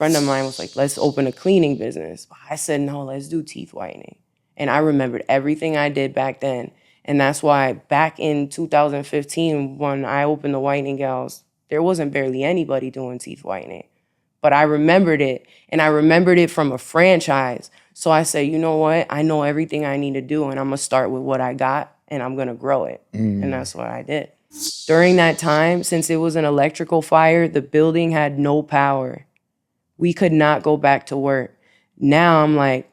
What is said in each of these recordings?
friend of mine was like, let's open a cleaning business. I said, no, let's do teeth whitening. And I remembered everything I did back then. And that's why back in 2015, when I opened the Whitening Gals, there wasn't barely anybody doing teeth whitening. But I remembered it, and I remembered it from a franchise. So I said, you know what? I know everything I need to do, and I'm going to start with what I got, and I'm going to grow it. And that's what I did. During that time, since it was an electrical fire, the building had no power. We could not go back to work. Now I'm like,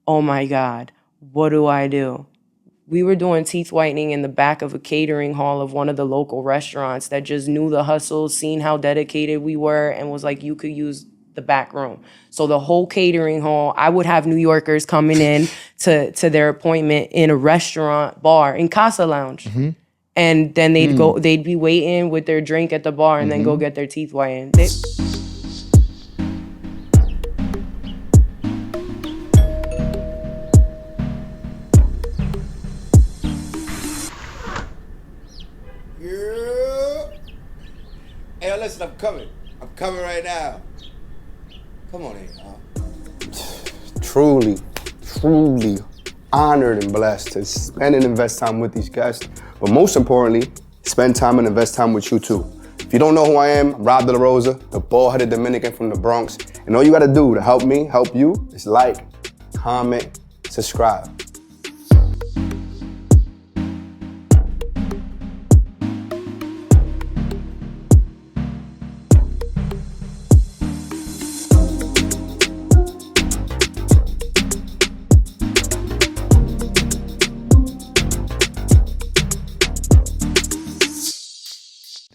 oh my God, what do I do? We were doing teeth whitening in the back of a catering hall of one of the local restaurants that just knew the hustle, seen how dedicated we were, and was like, you could use the back room. So the whole catering hall, I would have New Yorkers coming in to their appointment in a restaurant bar, in Casa Lounge. And then they'd be waiting with their drink at the bar and then go get their teeth whitened. Hey, listen, I'm coming. I'm coming right now. Come on in, Truly honored and blessed to spend and invest time with these guests. But most importantly, spend time and invest time with you too. If you don't know who I am, I'm Rob De La Rosa, the bald-headed Dominican from the Bronx. And all you gotta do to help me, help you, is like, comment, subscribe.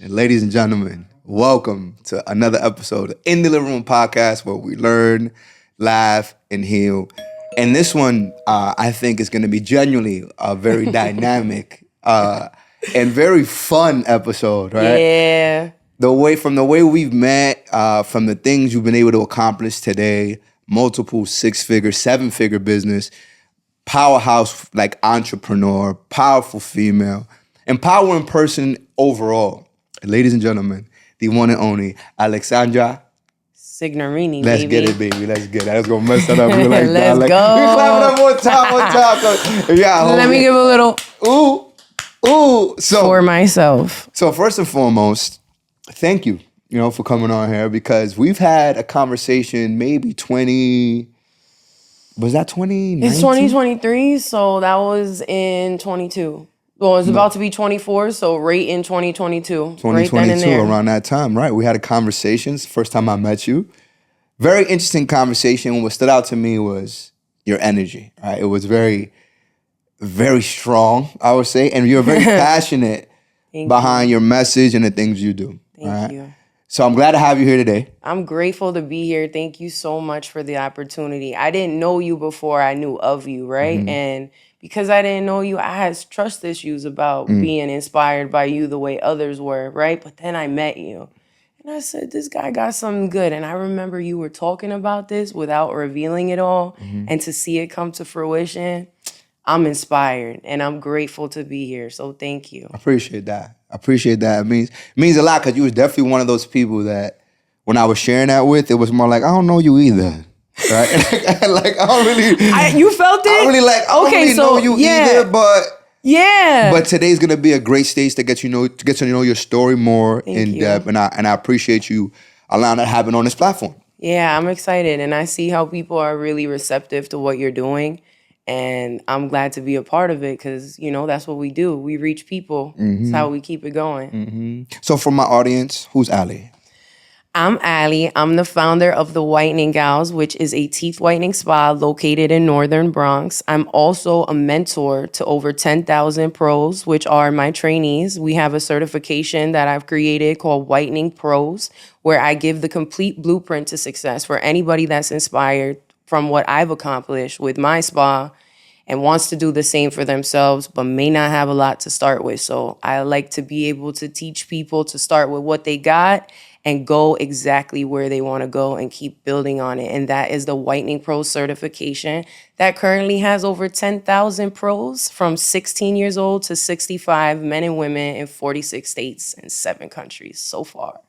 Ladies and gentlemen, welcome to another episode of In the Living Room Podcast, where we learn, laugh, and heal. And this one, I think, is going to be genuinely a very dynamic and very fun episode, right? Yeah. From the way we've met, from the things you've been able to accomplish today, multiple 6-figure, 7-figure business, powerhouse like entrepreneur, powerful female, empowering person overall. Ladies and gentlemen, the one and only Alexandra Signorini, Let's baby. get it, baby. Let's get it. I was going to mess that up. Like, Let's like, go. We clap it up one time. Yeah, Let me give a little ooh. So, for myself. So first and foremost, thank you, for coming on here, because we've had a conversation maybe 20... Was that 2019? It's 2023, so that was in 22. Well, it's about to be 24, so right in 2022. 2022, right then and there. Around that time, right? We had a conversation. It's the first time I met you. Very interesting conversation. What stood out to me was your energy, right? It was very, very strong, I would say. And you're very passionate behind your message and the things you do. Thank you. So I'm glad to have you here today. I'm grateful to be here. Thank you so much for the opportunity. I didn't know you before I knew of you, right? And because I didn't know you, I had trust issues about being inspired by you the way others were, right? But then I met you. And I said, this guy got something good. And I remember you were talking about this without revealing it all. And to see it come to fruition, I'm inspired. And I'm grateful to be here. So thank you. I appreciate that. It means a lot, because you was definitely one of those people that when I was sharing that with, it was more like, I don't know you either. Right? Like, I don't really... you felt it? I don't really know you either, but... Yeah. But today's going to be a great stage to get to know your story more in depth. And I appreciate you allowing that to happen on this platform. Yeah, I'm excited. And I see how people are really receptive to what you're doing. And I'm glad to be a part of it because, that's what we do. We reach people. That's how we keep it going. So for my audience, who's Allie? I'm Allie. I'm the founder of the Whitening Gals, which is a teeth whitening spa located in Northern Bronx. I'm also a mentor to over 10,000 pros, which are my trainees. We have a certification that I've created called Whitening Pros, where I give the complete blueprint to success for anybody that's inspired from what I've accomplished with my spa and wants to do the same for themselves, but may not have a lot to start with. So I like to be able to teach people to start with what they got and go exactly where they want to go and keep building on it. And that is the Whitening Pro certification that currently has over 10,000 pros from 16 years old to 65, men and women in 46 states and 7 countries so far.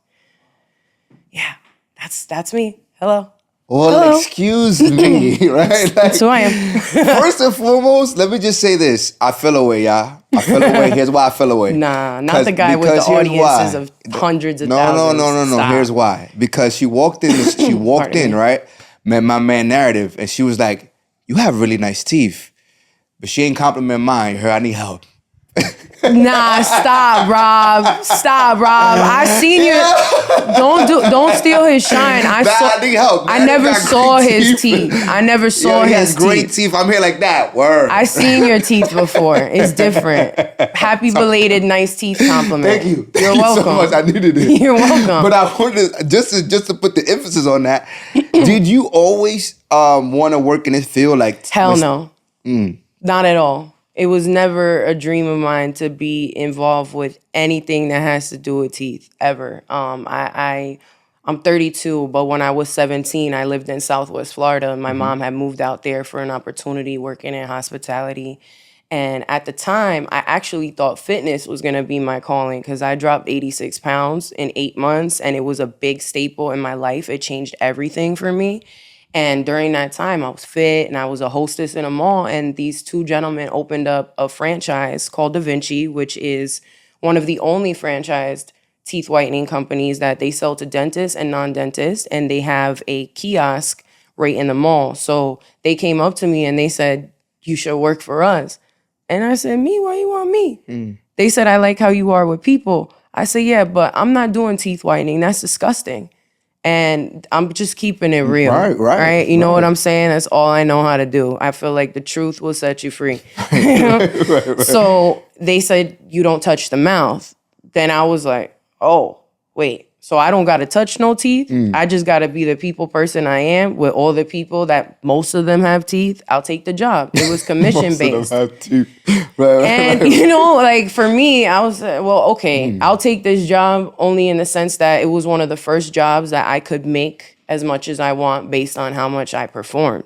Yeah, that's me. Hello. Well, Hello. excuse me, right? Like, That's who I am. first and foremost, let me just say this. I feel away, y'all. I feel away. Here's why I feel away. Nah, not the guy with the Because here's audiences why. of hundreds of No, thousands. no. Stop. Here's why. Because she walked in, Pardon me. right? Met my man Narrative, and she was like, "You have really nice teeth," but she ain't compliment mine. Her, I need help. Nah, stop, Rob. Stop, Rob. I seen your. Don't steal his shine. I need help. I Man, never got saw great his teeth. I never saw He his has great teeth. teeth. I'm here like that. Word. I seen your teeth before. It's different. Happy belated nice teeth compliment. Thank you. You're Thank you welcome. so much. I needed it. You're welcome. But I wanted to, just to put the emphasis on that. Did you always want to work in this field? Like Hell no. Not at all. It was never a dream of mine to be involved with anything that has to do with teeth ever. I'm 32, but when I was 17, I lived in Southwest Florida. My mom had moved out there for an opportunity working in hospitality. And at the time, I actually thought fitness was going to be my calling because I dropped 86 pounds in 8 months, and it was a big staple in my life. It changed everything for me. And during that time, I was fit and I was a hostess in a mall. And these two gentlemen opened up a franchise called Da Vinci, which is one of the only franchised teeth whitening companies that they sell to dentists and non-dentists. And they have a kiosk right in the mall. So they came up to me and they said, "You should work for us." And I said, "Me? Why you want me?" They said, "I like how you are with people." I said, "Yeah, but I'm not doing teeth whitening. That's disgusting." And I'm just keeping it real. Right. You know what I'm saying? That's all I know how to do. I feel like the truth will set you free. So they said, "You don't touch the mouth." Then I was like, "Oh, wait. So I don't got to touch no teeth? I just got to be the people person I am with all the people that most of them have teeth. I'll take the job." It was commission based. And, you know, like for me, I was well, okay, I'll take this job only in the sense that it was one of the first jobs that I could make as much as I want based on how much I performed.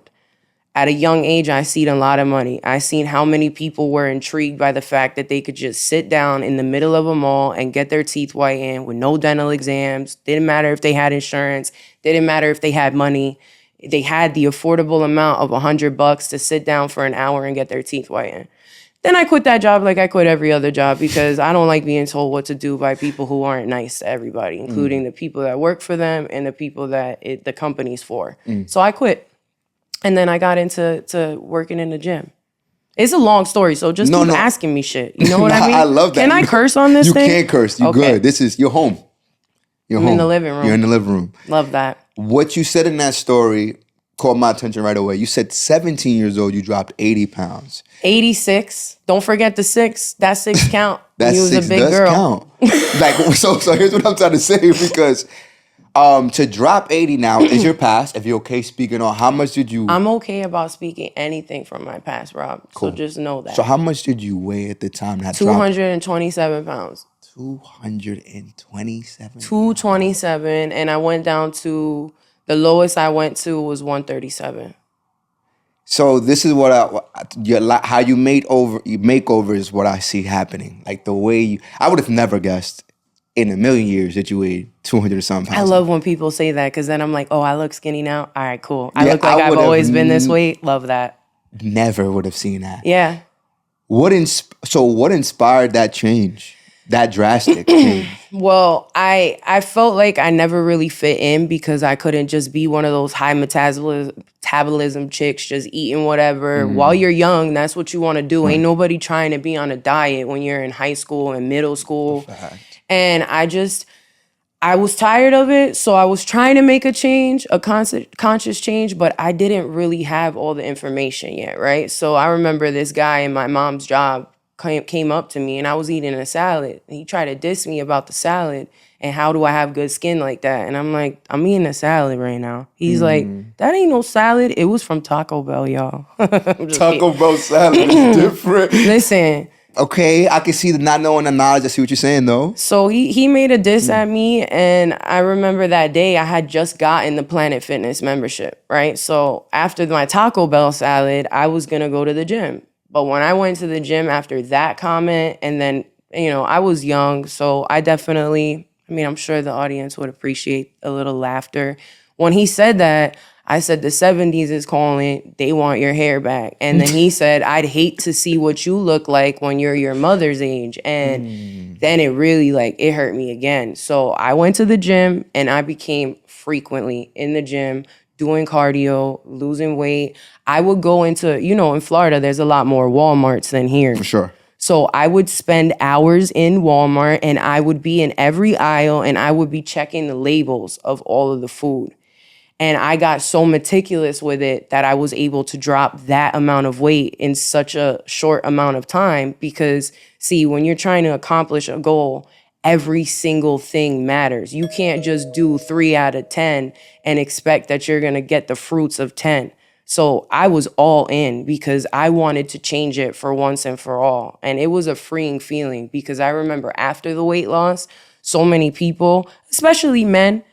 At a young age, I seen a lot of money. I seen how many people were intrigued by the fact that they could just sit down in the middle of a mall and get their teeth whitened with no dental exams. Didn't matter if they had insurance. Didn't matter if they had money. They had the affordable amount of $100 to sit down for an hour and get their teeth whitened. Then I quit that job like I quit every other job because I don't like being told what to do by people who aren't nice to everybody, including the people that work for them and the people that the company's for. So I quit. And then I got into working in the gym. It's a long story, so just keep asking me shit. You know what I mean? I love that. Can I curse on this thing? You can't curse. You good. This is your home. I'm in the living room. You're in the living room. Love that. What you said in that story caught my attention right away. You said 17 years old, you dropped 80 pounds. 86. Don't forget the 6. That 6 count. That you was 6 a big does girl. count. Like so here's what I'm trying to say because to drop 80 now is your past. If you're okay speaking on how much did you I'm okay about speaking anything from my past, Rob. Cool. So just know that. So how much did you weigh at the time that 227 pounds. 227. 227, and I went down to the lowest I went to was 137. So this is what how you makeover is what I see happening. Like the way I would have never guessed in a million years that you weighed 200 or something pounds. I love when people say that because then I'm like, oh, I look skinny now. All right, cool. I Yeah, look like I I've would've always been this weight. Love that. Never would have seen that. Yeah. What inspired that change? That drastic change? Well, I felt like I never really fit in because I couldn't just be one of those high metabolism chicks just eating whatever. While you're young, that's what you want to do. Ain't nobody trying to be on a diet when you're in high school and middle school. And I was tired of it, so I was trying to make a change, a conscious change, but I didn't really have all the information yet, right? So I remember this guy in my mom's job came up to me and I was eating a salad. And he tried to diss me about the salad and how do I have good skin like that? And I'm like, I'm eating a salad right now. He's like, that ain't no salad. It was from Taco Bell, y'all. Taco Bell salad is different. Listen. Okay, I can see the not knowing the knowledge. I see what you're saying, though. So he made a diss at me, and I remember that day I had just gotten the Planet Fitness membership, right? So after my Taco Bell salad, I was going to go to the gym. But when I went to the gym after that comment, and then, you know, I was young, so I definitely, I'm sure the audience would appreciate a little laughter. When he said that, I said, the 70s is calling. They want your hair back. And then he said, I'd hate to see what you look like when you're your mother's age. And then it really, like, it hurt me again. So I went to the gym and I became frequently in the gym, doing cardio, losing weight. I would go into, in Florida, there's a lot more Walmarts than here. For sure. So I would spend hours in Walmart and I would be in every aisle and I would be checking the labels of all of the food. And I got so meticulous with it that I was able to drop that amount of weight in such a short amount of time because, see, when you're trying to accomplish a goal, every single thing matters. You can't just do 3 out of 10 and expect that you're going to get the fruits of 10. So I was all in because I wanted to change it for once and for all. And it was a freeing feeling because I remember after the weight loss, so many people, especially men,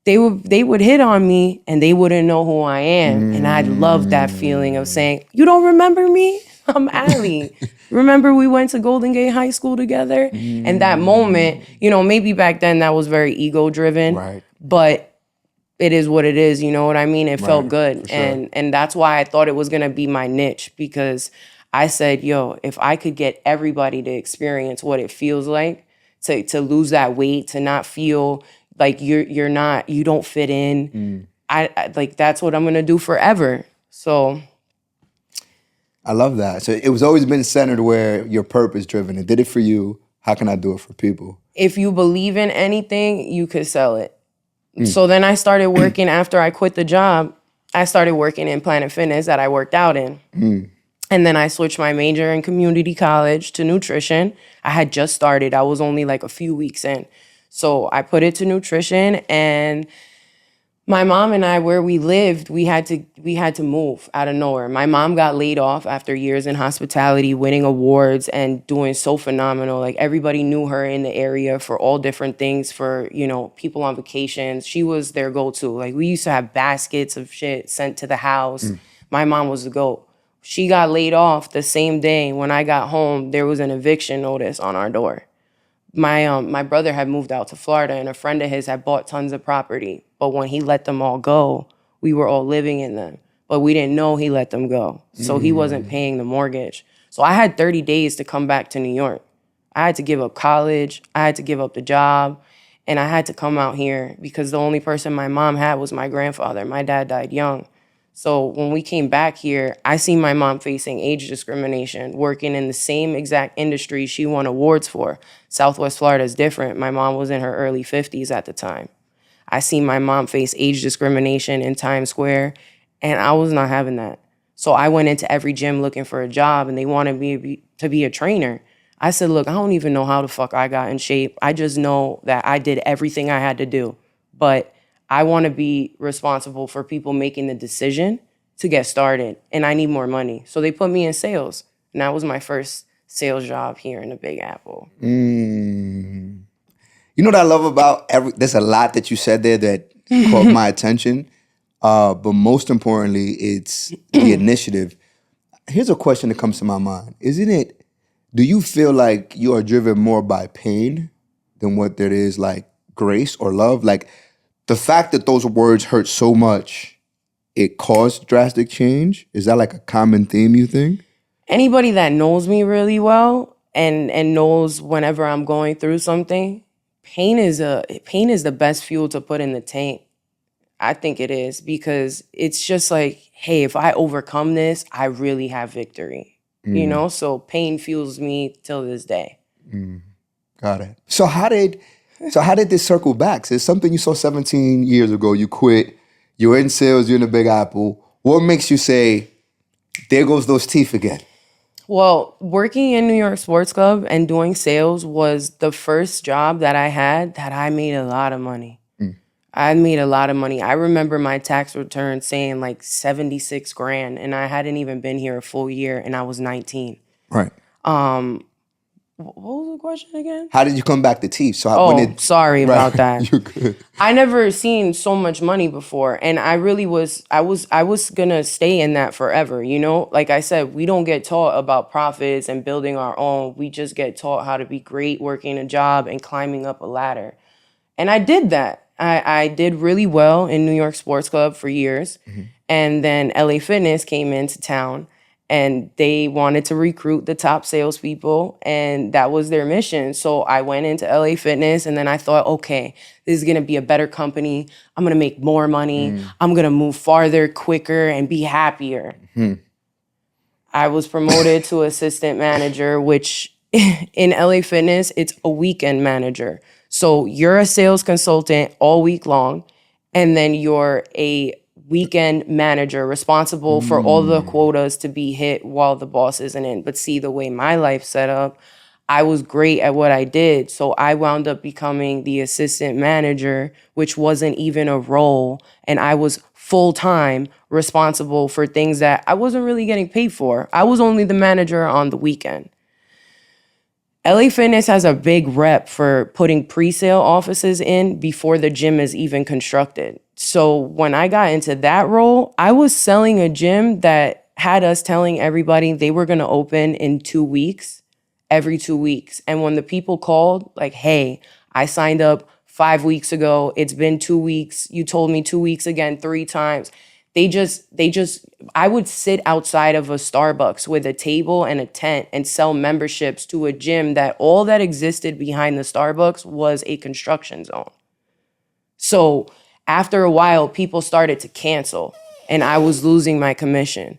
they would hit on me and they wouldn't know who I am. And I loved that feeling of saying, you don't remember me? I'm Allie. Remember we went to Golden Gate High School together? And that moment, maybe back then that was very ego driven. Right. But it is what it is, you know what I mean? It felt good. Sure. And that's why I thought it was gonna be my niche because I said, yo, if I could get everybody to experience what it feels like to lose that weight, to not feel like you don't fit in. I like that's what I'm gonna do forever. So I love that. So it was always been centered where you're purpose driven. It did it for you. How can I do it for people? if you believe in anything, you could sell it. So then I started working after I quit the job. I started working in Planet Fitness that I worked out in. And then I switched my major in community college to nutrition. I had just started. I was only like a few weeks in. So I put it to nutrition, and my mom and I, where we lived, we had to move out of nowhere. My mom got laid off after years in hospitality, winning awards and doing so phenomenal. Like everybody knew her in the area for all different things, for, you know, people on vacations. She was their go-to. Like we used to have baskets of shit sent to the house. My mom was the GOAT. She got laid off the same day. When I got home, there was an eviction notice on our door. My brother had moved out to Florida, and a friend of his had bought tons of property. But when he let them all go, we were all living in them. But we didn't know he let them go. So he wasn't paying the mortgage. So I had 30 days to come back to New York. I had to give up college. I had to give up the job. And I had to come out here because the only person my mom had was my grandfather. My dad died young. So when we came back here, I seen my mom facing age discrimination, working in the same exact industry she won awards for. Southwest Florida is different. My mom was in her early 50s at the time. I seen my mom face age discrimination in Times Square, and I was not having that. So I went into every gym looking for a job, and they wanted me to be a trainer. I said, look, I don't even know how the fuck I got in shape. I just know that I did everything I had to do. But I want to be responsible for people making the decision to get started, and I need more money. So they put me in sales, and that was my first sales job here in the Big Apple. You know what I love about there's a lot that you said there that caught my attention, but most importantly, it's the initiative. Here's a question that comes to my mind. Do you feel like you are driven more by pain than what there is like grace or love? Like, the fact that those words hurt so much, it caused drastic change? Is that like a common theme, you think? Anybody that knows me really well and knows whenever I'm going through something, pain is the best fuel to put in the tank. I think it is, because it's just like, hey, if I overcome this, I really have victory. You know? So pain fuels me till this day. Got it. So how did this circle back? So it's something you saw 17 years ago. You quit. You're in sales. You're in the Big Apple. What makes you say, there goes those teeth again? Well, working in New York Sports Club and doing sales was the first job that I had that I made a lot of money. I made a lot of money. I remember my tax return saying like 76 grand, and I hadn't even been here a full year, and I was 19. Right. What was the question again? How did you come back to teeth? So Sorry about that. You're good. I never seen so much money before, and I was gonna stay in that forever, you know? Like I said, we don't get taught about profits and building our own. We just get taught how to be great working a job and climbing up a ladder. And I did that. I did really well in New York Sports Club for years. And then LA Fitness came into town and they wanted to recruit the top salespeople, and that was their mission. So I went into LA Fitness, and then I thought, okay, this is gonna be a better company. I'm gonna make more money. I'm gonna move farther, quicker, and be happier. I was promoted to assistant manager, which in LA Fitness, it's a weekend manager. So you're a sales consultant all week long, and then you're a weekend manager responsible for all the quotas to be hit while the boss isn't in. But see, the way my life set up, I was great at what I did. So I wound up becoming the assistant manager, which wasn't even a role. And I was full-time responsible for things that I wasn't really getting paid for. I was only the manager on the weekend. LA Fitness has a big rep for putting pre-sale offices in before the gym is even constructed. So when I got into that role, I was selling a gym that had us telling everybody they were going to open in 2 weeks, every 2 weeks. And when the people called, like, hey, I signed up 5 weeks ago. It's been 2 weeks. You told me 2 weeks again 3 times. I would sit outside of a Starbucks with a table and a tent and sell memberships to a gym that all that existed behind the Starbucks was a construction zone. So after a while, people started to cancel and I was losing my commission.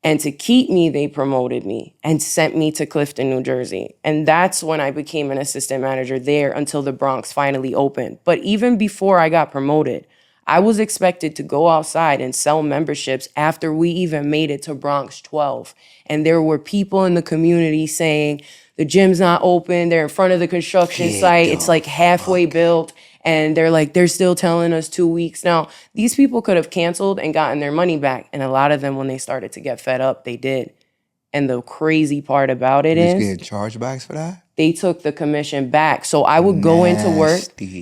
And to keep me, they promoted me and sent me to Clifton, New Jersey. And that's when I became an assistant manager there until the Bronx finally opened. But even before I got promoted, I was expected to go outside and sell memberships after we even made it to Bronx 12. And there were people in the community saying, the gym's not open, they're in front of the construction site, it's like halfway built. And they're like, they're still telling us 2 weeks. Now, these people could have canceled and gotten their money back. And a lot of them, when they started to get fed up, they did. And the crazy part about it You is getting chargebacks for that? they took the commission back. So I would go into work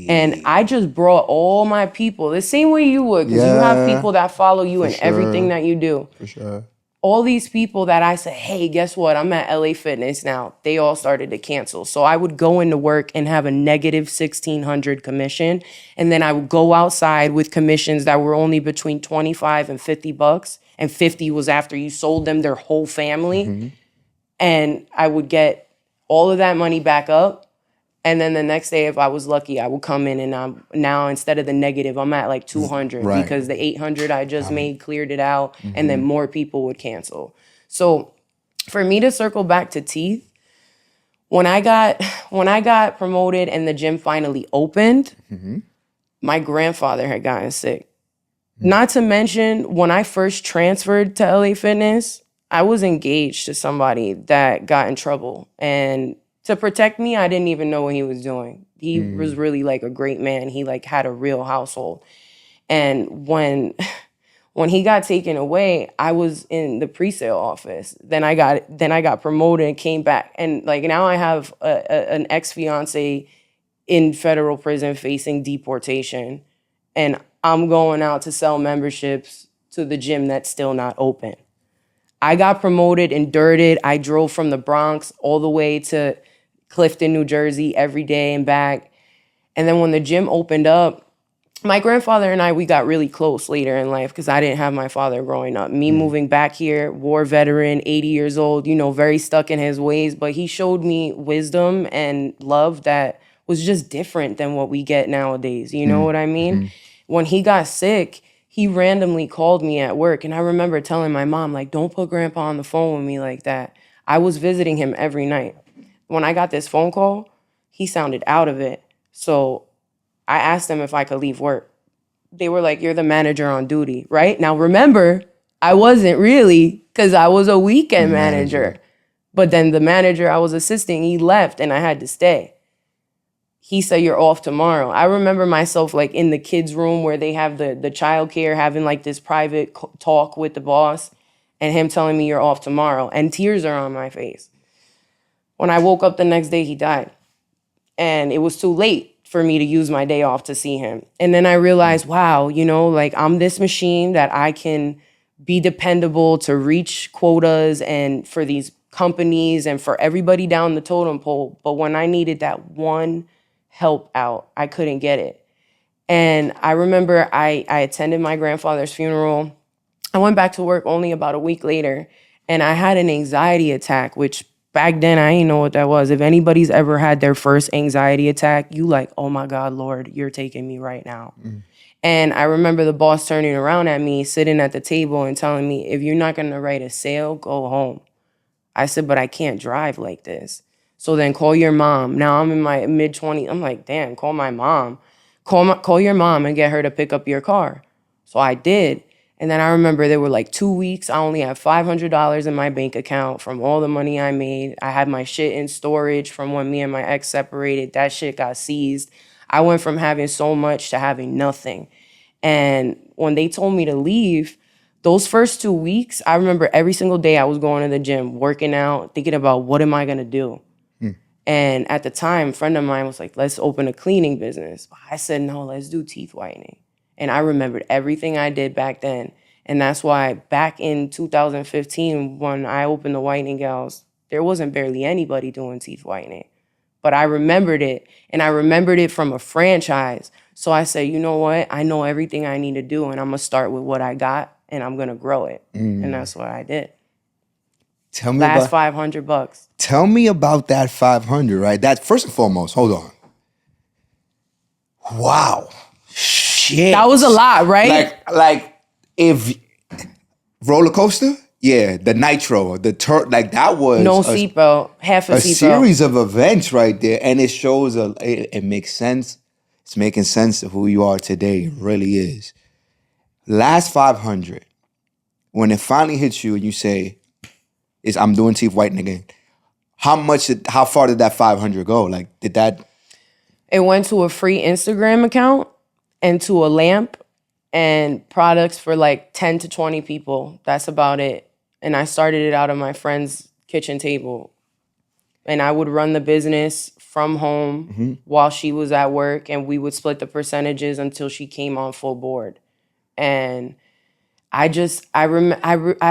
and I just brought all my people, the same way you would, because you have people that follow you in everything that you do. For sure. All these people that I said, hey, guess what? I'm at LA Fitness now. They all started to cancel. So I would go into work and have a negative 1,600 commission. And then I would go outside with commissions that were only between 25 and $50. And 50 was after you sold them their whole family. And I would get all of that money back up. And then the next day, if I was lucky, I would come in and now instead of the negative, I'm at like 200 because the 800 I just made cleared it out, and then more people would cancel. So for me to circle back to teeth, when I got promoted and the gym finally opened, my grandfather had gotten sick. Not to mention, when I first transferred to LA Fitness, I was engaged to somebody that got in trouble, and to protect me, I didn't even know what he was doing. He was really like a great man. He like had a real household. And when he got taken away, I was in the pre-sale office. Then I got promoted and came back. And like now I have an ex-fiance in federal prison facing deportation. And I'm going out to sell memberships to the gym that's still not open. I got promoted, endured it. I drove from the Bronx all the way to Clifton, New Jersey every day and back. And then when the gym opened up, my grandfather and I, we got really close later in life because I didn't have my father growing up. Me moving back here, war veteran, 80 years old, very stuck in his ways. But he showed me wisdom and love that was just different than what we get nowadays. You know what I mean? When he got sick, he randomly called me at work. And I remember telling my mom, like, don't put grandpa on the phone with me like that. I was visiting him every night. When I got this phone call, he sounded out of it. So I asked them if I could leave work. They were like, you're the manager on duty, right? Now, remember, I wasn't really, because I was a weekend manager. But then the manager I was assisting, he left and I had to stay. He said, you're off tomorrow. I remember myself like in the kids' room where they have the childcare having like this private talk with the boss and him telling me you're off tomorrow. And tears are on my face. When I woke up the next day, he died. And it was too late for me to use my day off to see him. And then I realized, wow, like I'm this machine that I can be dependable to reach quotas and for these companies and for everybody down the totem pole. But when I needed that one help out, I couldn't get it. And I remember I attended my grandfather's funeral. I went back to work only about a week later, and I had an anxiety attack, which back then I didn't know what that was. If anybody's ever had their first anxiety attack, you like, oh my God, Lord, you're taking me right now. And I remember the boss turning around at me, sitting at the table and telling me, if you're not gonna write a sale, go home. I said, but I can't drive like this. So then call your mom. Now I'm in my mid-20s. I'm like, damn, call my mom. Call your mom and get her to pick up your car. So I did. And then I remember there were like 2 weeks. I only had $500 in my bank account from all the money I made. I had my shit in storage from when me and my ex separated. That shit got seized. I went from having so much to having nothing. And when they told me to leave, those first 2 weeks, I remember every single day I was going to the gym, working out, thinking about what am I going to do? And at the time, a friend of mine was like, let's open a cleaning business. I said, no, let's do teeth whitening. And I remembered everything I did back then. And that's why back in 2015, when I opened the Whitening Gals, there wasn't barely anybody doing teeth whitening. But I remembered it, and I remembered it from a franchise. So I said, you know what? I know everything I need to do, and I'm going to start with what I got, and I'm going to grow it. And that's what I did. Tell me Last about $500. Tell me about that 500, right? That first and foremost, hold on. Wow. Shit. That was a lot, right? Like if roller coaster, yeah, the nitro, like that was No seatbelt, half a a seatbelt. series of events right there, and it shows it makes sense. It's making sense of who you are today. It really is. Last 500, when it finally hits you and you say, I'm doing teeth whitening again. How far did that 500 go? Like, did that? It went to a free Instagram account and to a lamp and products for like 10 to 20 people. That's about it. And I started it out of my friend's kitchen table. And I would run the business from home while she was at work, and we would split the percentages until she came on full board. And I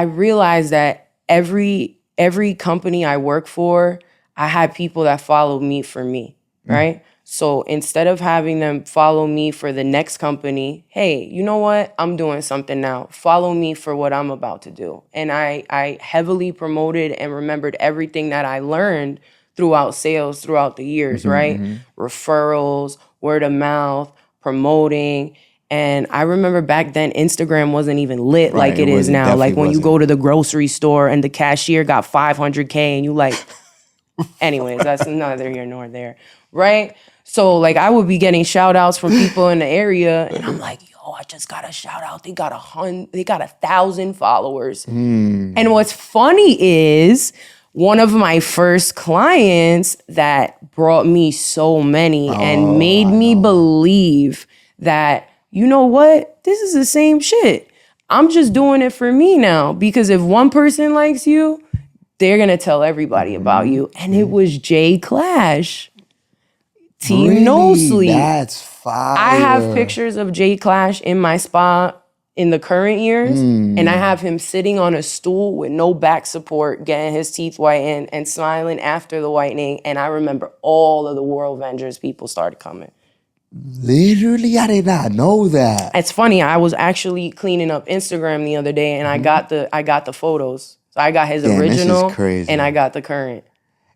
realized that every company I work for, I had people that followed me for me, right? So instead of having them follow me for the next company, hey, you know what? I'm doing something now. Follow me for what I'm about to do. And I heavily promoted and remembered everything that I learned throughout sales throughout the years, right? Referrals, word of mouth, promoting. And I remember back then, Instagram wasn't even lit like it is now. Like when you go to the grocery store and the cashier got 500K and you like, anyways, that's neither here nor there, right? So like I would be getting shout outs from people in the area and I'm like, yo, I just got a shout out. They got 1,000 followers. And what's funny is one of my first clients that brought me so many and made me believe that, you know what? This is the same shit. I'm just doing it for me now, because if one person likes you, they're going to tell everybody about you. And it was Jay Clash. Team No Sleep. That's fire. I have pictures of Jay Clash in my spa in the current years, and I have him sitting on a stool with no back support, getting his teeth whitened and smiling after the whitening. And I remember all of the World Avengers people started coming. Literally, I did not know that. It's funny. I was actually cleaning up Instagram the other day, and I got the photos. So I got his original, this is crazy. And I got the current.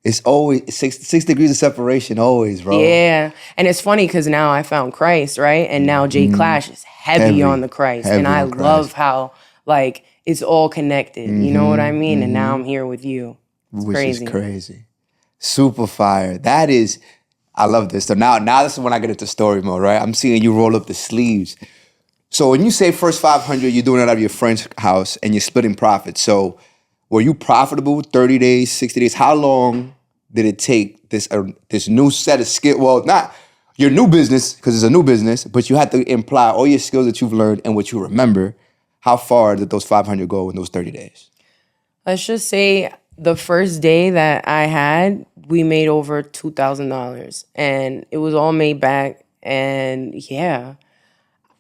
It's always 6 degrees of separation, always, bro. Yeah, and it's funny because now I found Christ, right? And now Jay Clash is heavy on the Christ, and I love how like it's all connected. You know what I mean? And now I'm here with you. It's Which crazy. is crazy. Super fire. That is, I love this. So now this is when I get into story mode, right? I'm seeing you roll up the sleeves. So when you say first 500, you're doing it out of your friend's house and you're splitting profits. So were you profitable 30 days, 60 days? How long did it take this new set of skills? Well, not your new business, because it's a new business, but you had to imply all your skills that you've learned and what you remember. How far did those 500 go in those 30 days? Let's just say the first day that I had, we made over $2,000, and it was all made back. And yeah.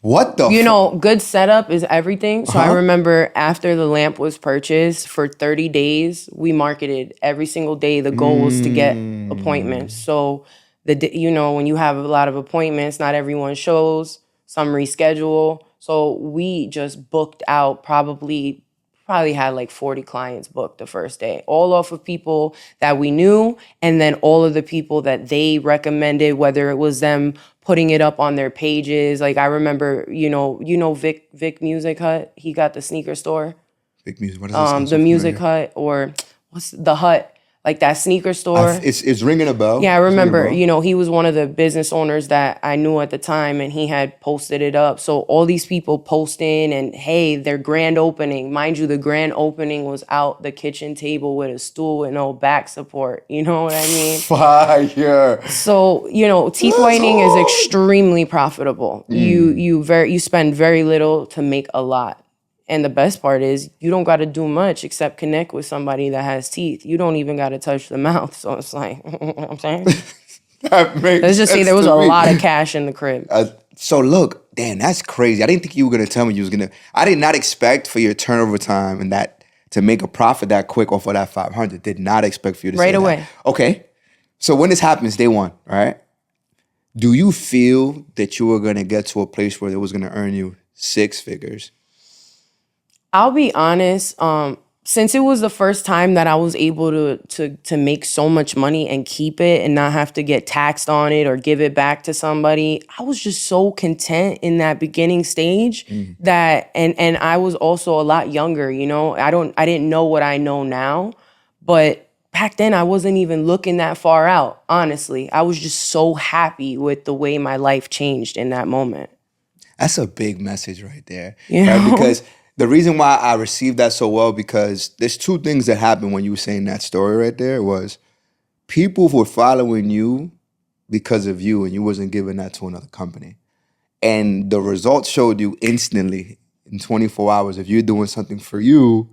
What the? Good setup is everything. So I remember after the lamp was purchased, for 30 days, we marketed every single day. The goal was to get appointments. So when you have a lot of appointments, not everyone shows. some reschedule. So we just booked out probably had like 40 clients booked the first day, all off of people that we knew, and then all of the people that they recommended, whether it was them putting it up on their pages. Like I remember, Vic Music Hut, he got the sneaker store. Big music. What does that The Music Hut, or what's the Hut? Like that sneaker store. It's ringing a bell. Yeah, I remember, he was one of the business owners that I knew at the time, and he had posted it up. So all these people posting and, hey, their grand opening. Mind you, the grand opening was out the kitchen table with a stool with no back support. You know what I mean? Fire. So, teeth whitening is extremely profitable. You spend very little to make a lot. And the best part is you don't got to do much except connect with somebody that has teeth. You don't even got to touch the mouth. So it's like, you know what I'm saying? Let's just say there was a lot of cash in the crib. So look, damn, that's crazy. I didn't think you were going to tell me you was going to. I did not expect for your turnover time and that to make a profit that quick off of that 500. Did not expect for you to say right away. That. Okay. So when this happens, day one, right? Do you feel that you were going to get to a place where it was going to earn you 6 figures? I'll be honest, since it was the first time that I was able to make so much money and keep it and not have to get taxed on it or give it back to somebody, I was just so content in that beginning stage that, and I was also a lot younger, I didn't know what I know now, but back then I wasn't even looking that far out, honestly. I was just so happy with the way my life changed in that moment. That's a big message right there. Yeah. Right? Because the reason why I received that so well, because there's 2 things that happened when you were saying that story right there was people were following you because of you and you wasn't giving that to another company. And the results showed you instantly in 24 hours. If you're doing something for you,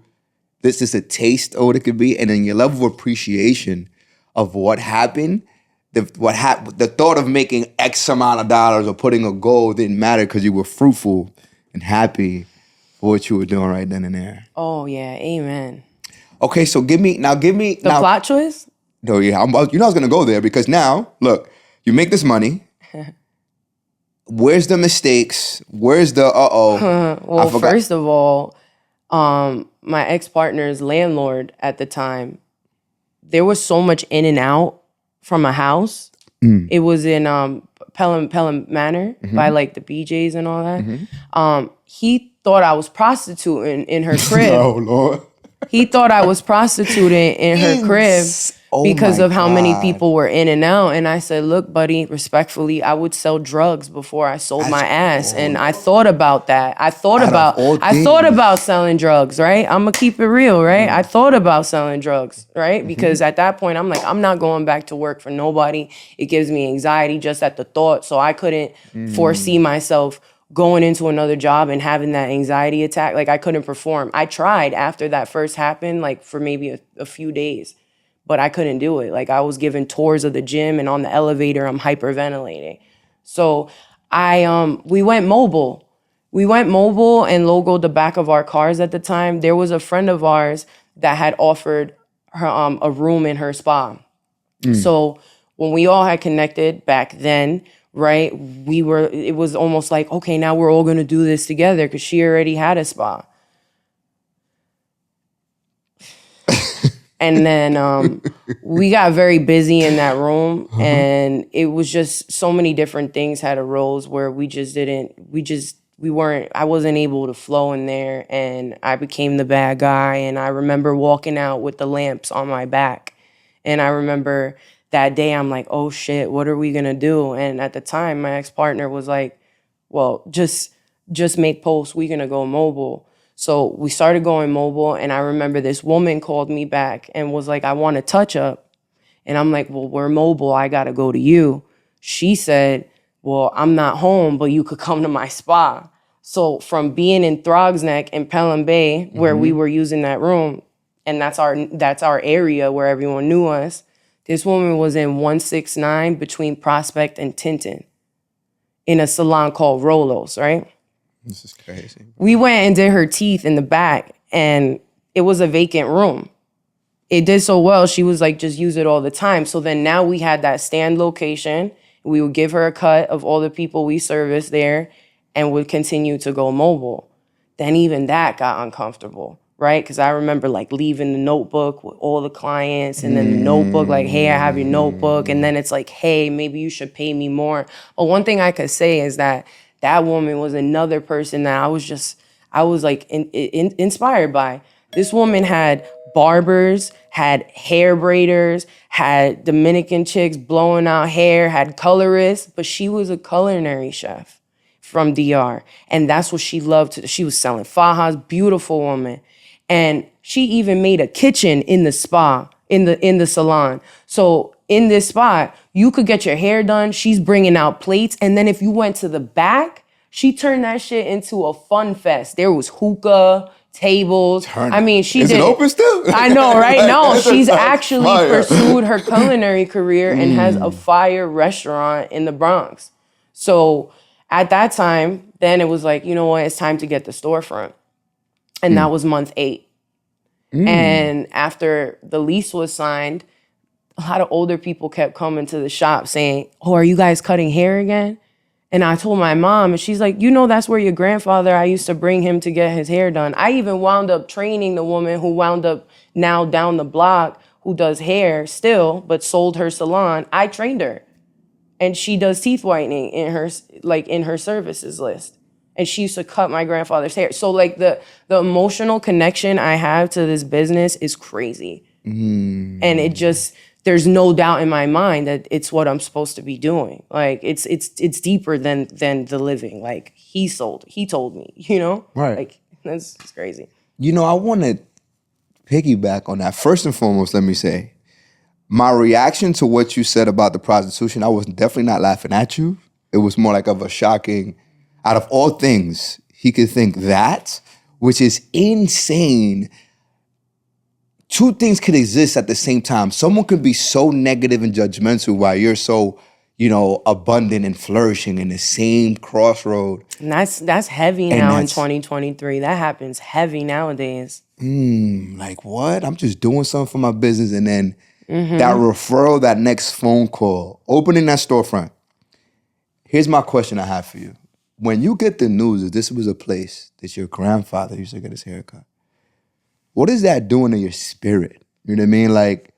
this is a taste of what it could be. And then your level of appreciation of what happened, the thought of making X amount of dollars or putting a goal didn't matter because you were fruitful and happy what you were doing right then and there. Oh yeah, amen. Okay, so give me the plot twist. No, yeah, I was gonna go there because now, look, you make this money. Where's the mistakes? Where's the Well, first of all, my ex-partner's landlord at the time, there was so much in and out from a house. It was in Pelham Manor by like the BJ's and all that. He thought I was prostituting in her crib. Oh, Lord. He thought I was prostituting in her crib because of how many people were in and out. And I said, look, buddy, respectfully, I would sell drugs before I sold my ass. And I thought about that. I thought about selling drugs, right? I'm going to keep it real, right? I thought about selling drugs, right? Because at that point, I'm like, I'm not going back to work for nobody. It gives me anxiety just at the thought. So I couldn't foresee myself going into another job and having that anxiety attack. Like I couldn't perform. I tried after that first happened, like for maybe a few days, but I couldn't do it. Like I was giving tours of the gym and on the elevator, I'm hyperventilating. So we went mobile. We went mobile and logoed the back of our cars at the time. There was a friend of ours that had offered her a room in her spa. So when we all had connected back then, right, it was almost like, okay, now we're all going to do this together because she already had a spa. And then we got very busy in that room and it was just so many different things had arose where I wasn't able to flow in there and I became the bad guy. And I remember walking out with the lamps on my back. And I remember that day, I'm like, oh shit, what are we gonna do? And at the time, my ex-partner was like, well, just make posts, we're gonna go mobile. So we started going mobile, and I remember this woman called me back and was like, I want a touch up. And I'm like, well, we're mobile, I gotta go to you. She said, well, I'm not home, but you could come to my spa. So from being in Throgs Neck in Pelham Bay, where we were using that room, and that's our area where everyone knew us, this woman was in 169 between Prospect and Tinton in a salon called Rolo's, right? This is crazy. We went and did her teeth in the back, and it was a vacant room. It did so well, she was like, just use it all the time. So then now we had that stand location. We would give her a cut of all the people we serviced there, and would continue to go mobile. Then even that got uncomfortable, right? Because I remember like leaving the notebook with all the clients, and then the notebook, like, hey, I have your notebook. And then it's like, hey, maybe you should pay me more. But one thing I could say is that that woman was another person that I was like inspired by. This woman had barbers, had hair braiders, had Dominican chicks blowing out hair, had colorists, but she was a culinary chef from DR. And that's what she loved. She was selling fajas, beautiful woman. And she even made a kitchen in the spa, in the salon. So in this spot, you could get your hair done. She's bringing out plates. And then if you went to the back, she turned that shit into a fun fest. There was hookah, tables. Turn I mean, she Is did. it open still? I know, right? No, she's actually fire. pursued her culinary career and has a fire restaurant in the Bronx. So at that time, then it was like, you know what? It's time to get the storefront. And that was month 8. And after the lease was signed, a lot of older people kept coming to the shop saying, oh, are you guys cutting hair again? And I told my mom, and she's like, you know, that's where your grandfather, I used to bring him to get his hair done. I even wound up training the woman who wound up now down the block, who does hair still, but sold her salon. I trained her. And she does teeth whitening in her services list. And she used to cut my grandfather's hair. So like the emotional connection I have to this business is crazy. And it just, there's no doubt in my mind that it's what I'm supposed to be doing. Like it's deeper than the living. Like he told me, you know? Right. Like it's crazy. You know, I want to piggyback on that. First and foremost, let me say, my reaction to what you said about the prostitution, I was definitely not laughing at you. It was more like of a shocking, out of all things, he could think that, which is insane. Two things could exist at the same time. Someone could be so negative and judgmental while you're so, you know, abundant and flourishing in the same crossroad. And that's heavy now in 2023. That happens heavy nowadays. Like what? I'm just doing something for my business, and then that referral, that next phone call, opening that storefront. Here's my question I have for you. When you get the news that this was a place that your grandfather used to get his hair cut, what is that doing to your spirit? You know what I mean? Like,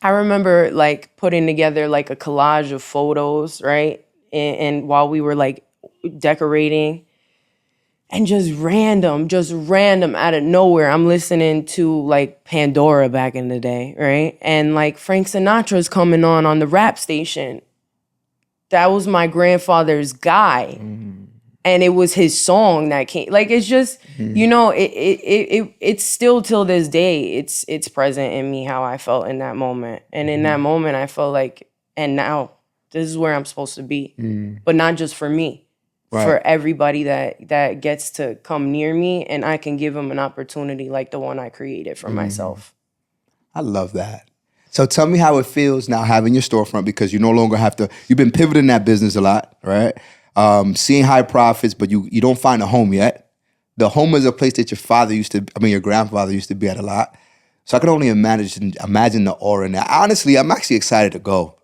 I remember like putting together like a collage of photos, right? And while we were like decorating, and just random out of nowhere, I'm listening to like Pandora back in the day, right? And like Frank Sinatra's coming on the rap station. That was my grandfather's guy. And it was his song that came. Like, it's just, you know, it's still till this day, it's present in me how I felt in that moment. And in that moment, I felt like, and now this is where I'm supposed to be. But not just for me, for everybody that gets to come near me, and I can give them an opportunity like the one I created for myself. I love that. So tell me how it feels now having your storefront, because you no longer have to, you've been pivoting that business a lot, right? Seeing high profits, but you don't find a home yet. The home is a place that your grandfather used to be at a lot. So I can only imagine the aura in that. Honestly, I'm actually excited to go,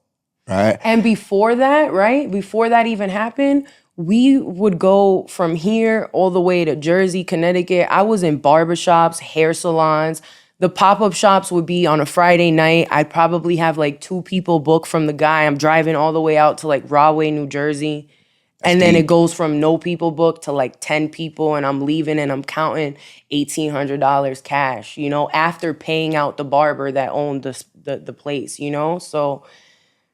right? And before that, right? Before that even happened, we would go from here all the way to Jersey, Connecticut. I was in barbershops, hair salons. The pop-up shops would be on a Friday night. I'd probably have like 2 people booked from the guy. I'm driving all the way out to like Rahway, New Jersey. And then it goes from no people booked to like 10 people, and I'm leaving and I'm counting $1,800 cash, you know, after paying out the barber that owned the place, you know? So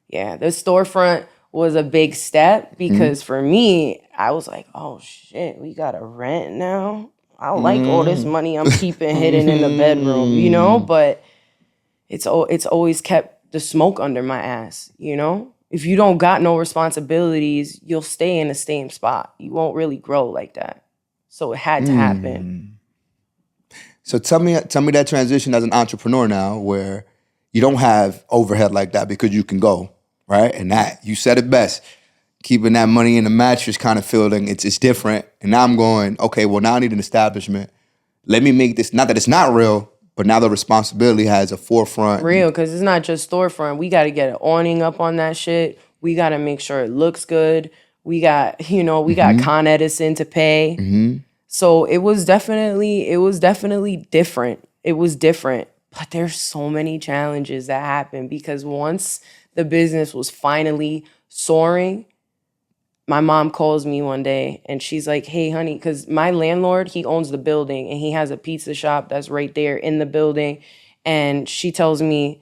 yeah, the storefront was a big step because for me, I was like, oh shit, we got to rent now. I don't like all this money I'm keeping hidden in the bedroom, you know? But it's always kept the smoke under my ass, you know? If you don't got no responsibilities, you'll stay in the same spot. You won't really grow like that. So it had to happen. So tell me that transition as an entrepreneur now, where you don't have overhead like that because you can go, right? And that, you said it best. Keeping that money in the mattress kind of feeling, it's different. And now I'm going, okay, well, now I need an establishment. Let me make this, not that it's not real, but now the responsibility has a forefront. Real, because it's not just storefront. We got to get an awning up on that shit. We got to make sure it looks good. We got, we got Con Edison to pay. So it was definitely different. It was different. But there's so many challenges that happened because once the business was finally soaring, my mom calls me one day and she's like, hey, honey, because my landlord, he owns the building and he has a pizza shop that's right there in the building. And she tells me,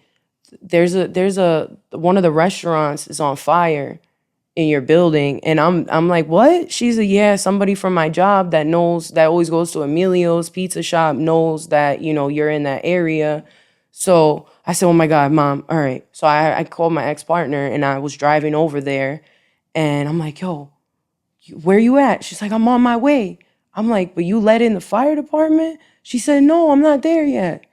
there's a one of the restaurants is on fire in your building. And I'm like, what? She's like, yeah, somebody from my job that always goes to Emilio's pizza shop knows that, you're in that area. So I said, oh my God, Mom. All right. So I called my ex-partner and I was driving over there and I'm like, yo, where you at? She's like, I'm on my way. I'm like, but you let in the fire department? She said, no, I'm not there yet.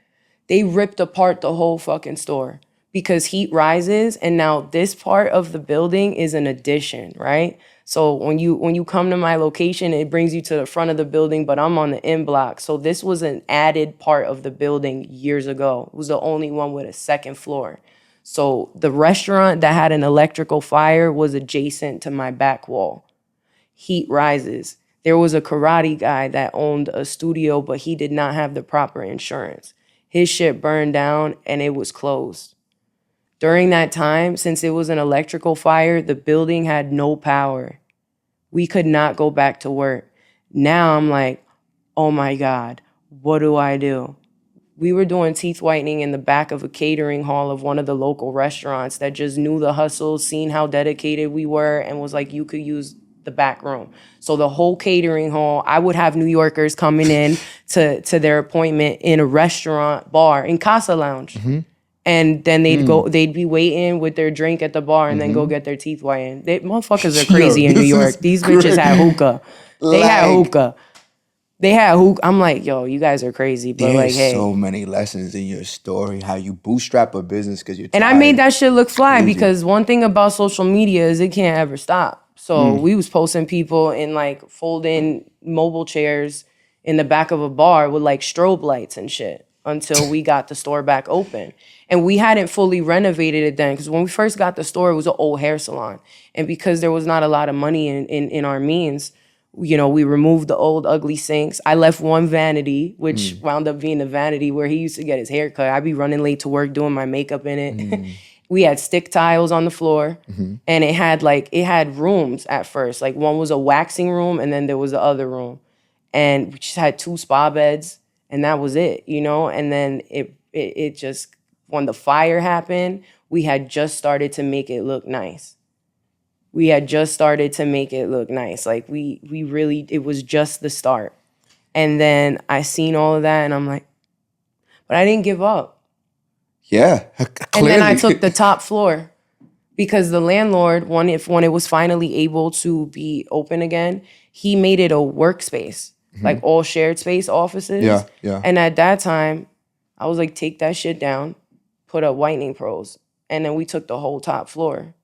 They ripped apart the whole fucking store because heat rises, and now this part of the building is an addition, right? So when you come to my location, it brings you to the front of the building, but I'm on the in block. So this was an added part of the building years ago. It was the only one with a second floor. So the restaurant that had an electrical fire was adjacent to my back wall. Heat rises. There was a karate guy that owned a studio, but he did not have the proper insurance. His shit burned down and it was closed. During that time, since it was an electrical fire, the building had no power. We could not go back to work. Now I'm like, oh my God, what do I do? We were doing teeth whitening in the back of a catering hall of one of the local restaurants that just knew the hustle, seen how dedicated we were, and was like, you could use the back room. So the whole catering hall, I would have New Yorkers coming in to their appointment in a restaurant bar, in Casa Lounge. And then they'd be waiting with their drink at the bar and then go get their teeth whitened. Motherfuckers are crazy in New York. These bitches had hookah. They had hookah. I'm like, yo, you guys are crazy. But There's like, hey. so many lessons in your story, how you bootstrap a business because you're tired. And I made that shit look fly because one thing about social media is it can't ever stop. So we was posting people in like folding mobile chairs in the back of a bar with like strobe lights and shit until we got the store back open. And we hadn't fully renovated it then because when we first got the store, it was an old hair salon. And because there was not a lot of money in our means, we removed the old ugly sinks. I left one vanity, which wound up being the vanity where he used to get his hair cut. I'd be running late to work doing my makeup in it. We had stick tiles on the floor and it had rooms at first. Like one was a waxing room and then there was the other room. And we just had 2 spa beds and that was it, And then it just, when the fire happened, we had just started to make it look nice. Like we really, it was just the start. And then I seen all of that and I'm like, but I didn't give up. Yeah, clearly. And then I took the top floor because the landlord, when it was finally able to be open again, he made it a workspace, like all shared space offices. Yeah. And at that time, I was like, take that shit down, put up Whitening Pros. And then we took the whole top floor.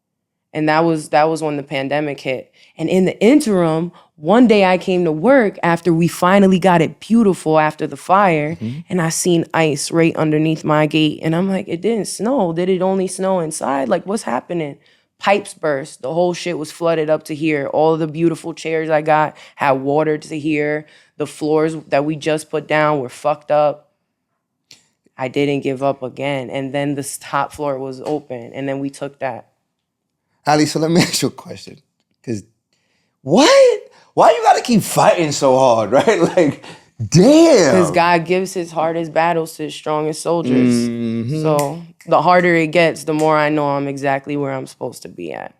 And that was when the pandemic hit. And in the interim, one day I came to work after we finally got it beautiful after the fire, and I seen ice right underneath my gate. And I'm like, it didn't snow. Did it only snow inside? Like, what's happening? Pipes burst. The whole shit was flooded up to here. All of the beautiful chairs I got had water to here. The floors that we just put down were fucked up. I didn't give up again. And then the top floor was open, and then we took that. Allie, so let me ask you a question. Because what? Why you gotta keep fighting so hard, right? Like, damn. Because God gives his hardest battles to his strongest soldiers. So the harder it gets, the more I know I'm exactly where I'm supposed to be at.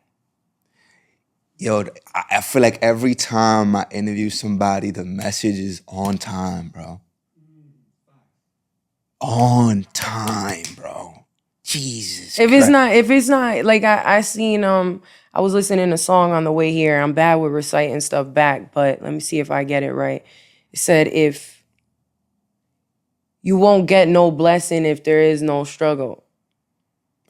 Yo, I feel like every time I interview somebody, the message is on time, bro. On time, bro. Jesus If Christ. it's not like I seen I was listening to a song on the way here. I'm bad with reciting stuff back, but let me see if I get it right. It said, if you won't get no blessing if there is no struggle.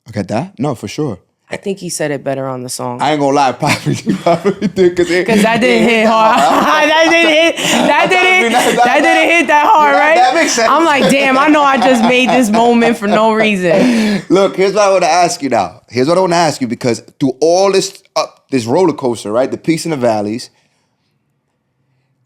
Okay, that? No, for sure. I think he said it better on the song. I ain't gonna lie, probably did, because that didn't hit hard. that didn't hit that hard, right? That makes sense. I'm like, damn, I know I just made this moment for no reason. Look, here's what I want to ask you now. Here's what I want to ask you, because through all this this roller coaster, right, the peaks and the valleys,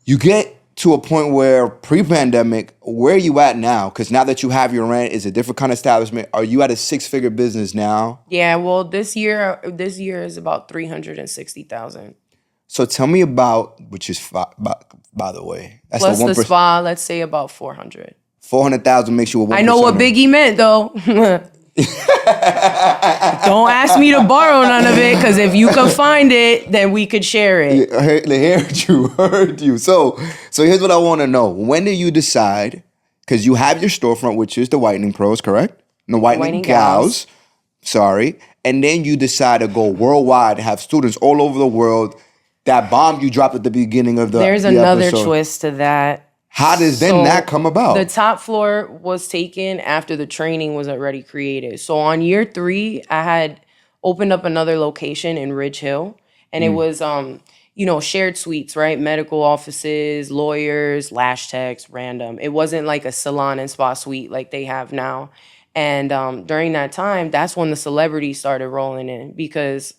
you get to a point where pre-pandemic, where are you at now? Because now that you have your rent, it's a different kind of establishment. Are you at a six-figure business now? Yeah, well, this year is about 360,000. So tell me about, which is by the way, that's Plus the the 1%. spa, let's say about 400. 400,000 makes you a 1%. I know what Biggie meant though. Don't ask me to borrow none of it, because if you could find it, then we could share it. Heard you. So here's what I want to know. When do you decide, because you have your storefront, which is the Whitening Pros, correct? The Whitening Gals. Sorry. And then you decide to go worldwide, have students all over the world. That bomb you dropped at the beginning of There's the another episode. twist to that. How does then that come about? The top floor was taken after the training was already created. So on year 3, I had opened up another location in Ridge Hill, and it was shared suites, right? Medical offices, lawyers, lash techs, random. It wasn't like a salon and spa suite like they have now. And during that time, that's when the celebrities started rolling in, because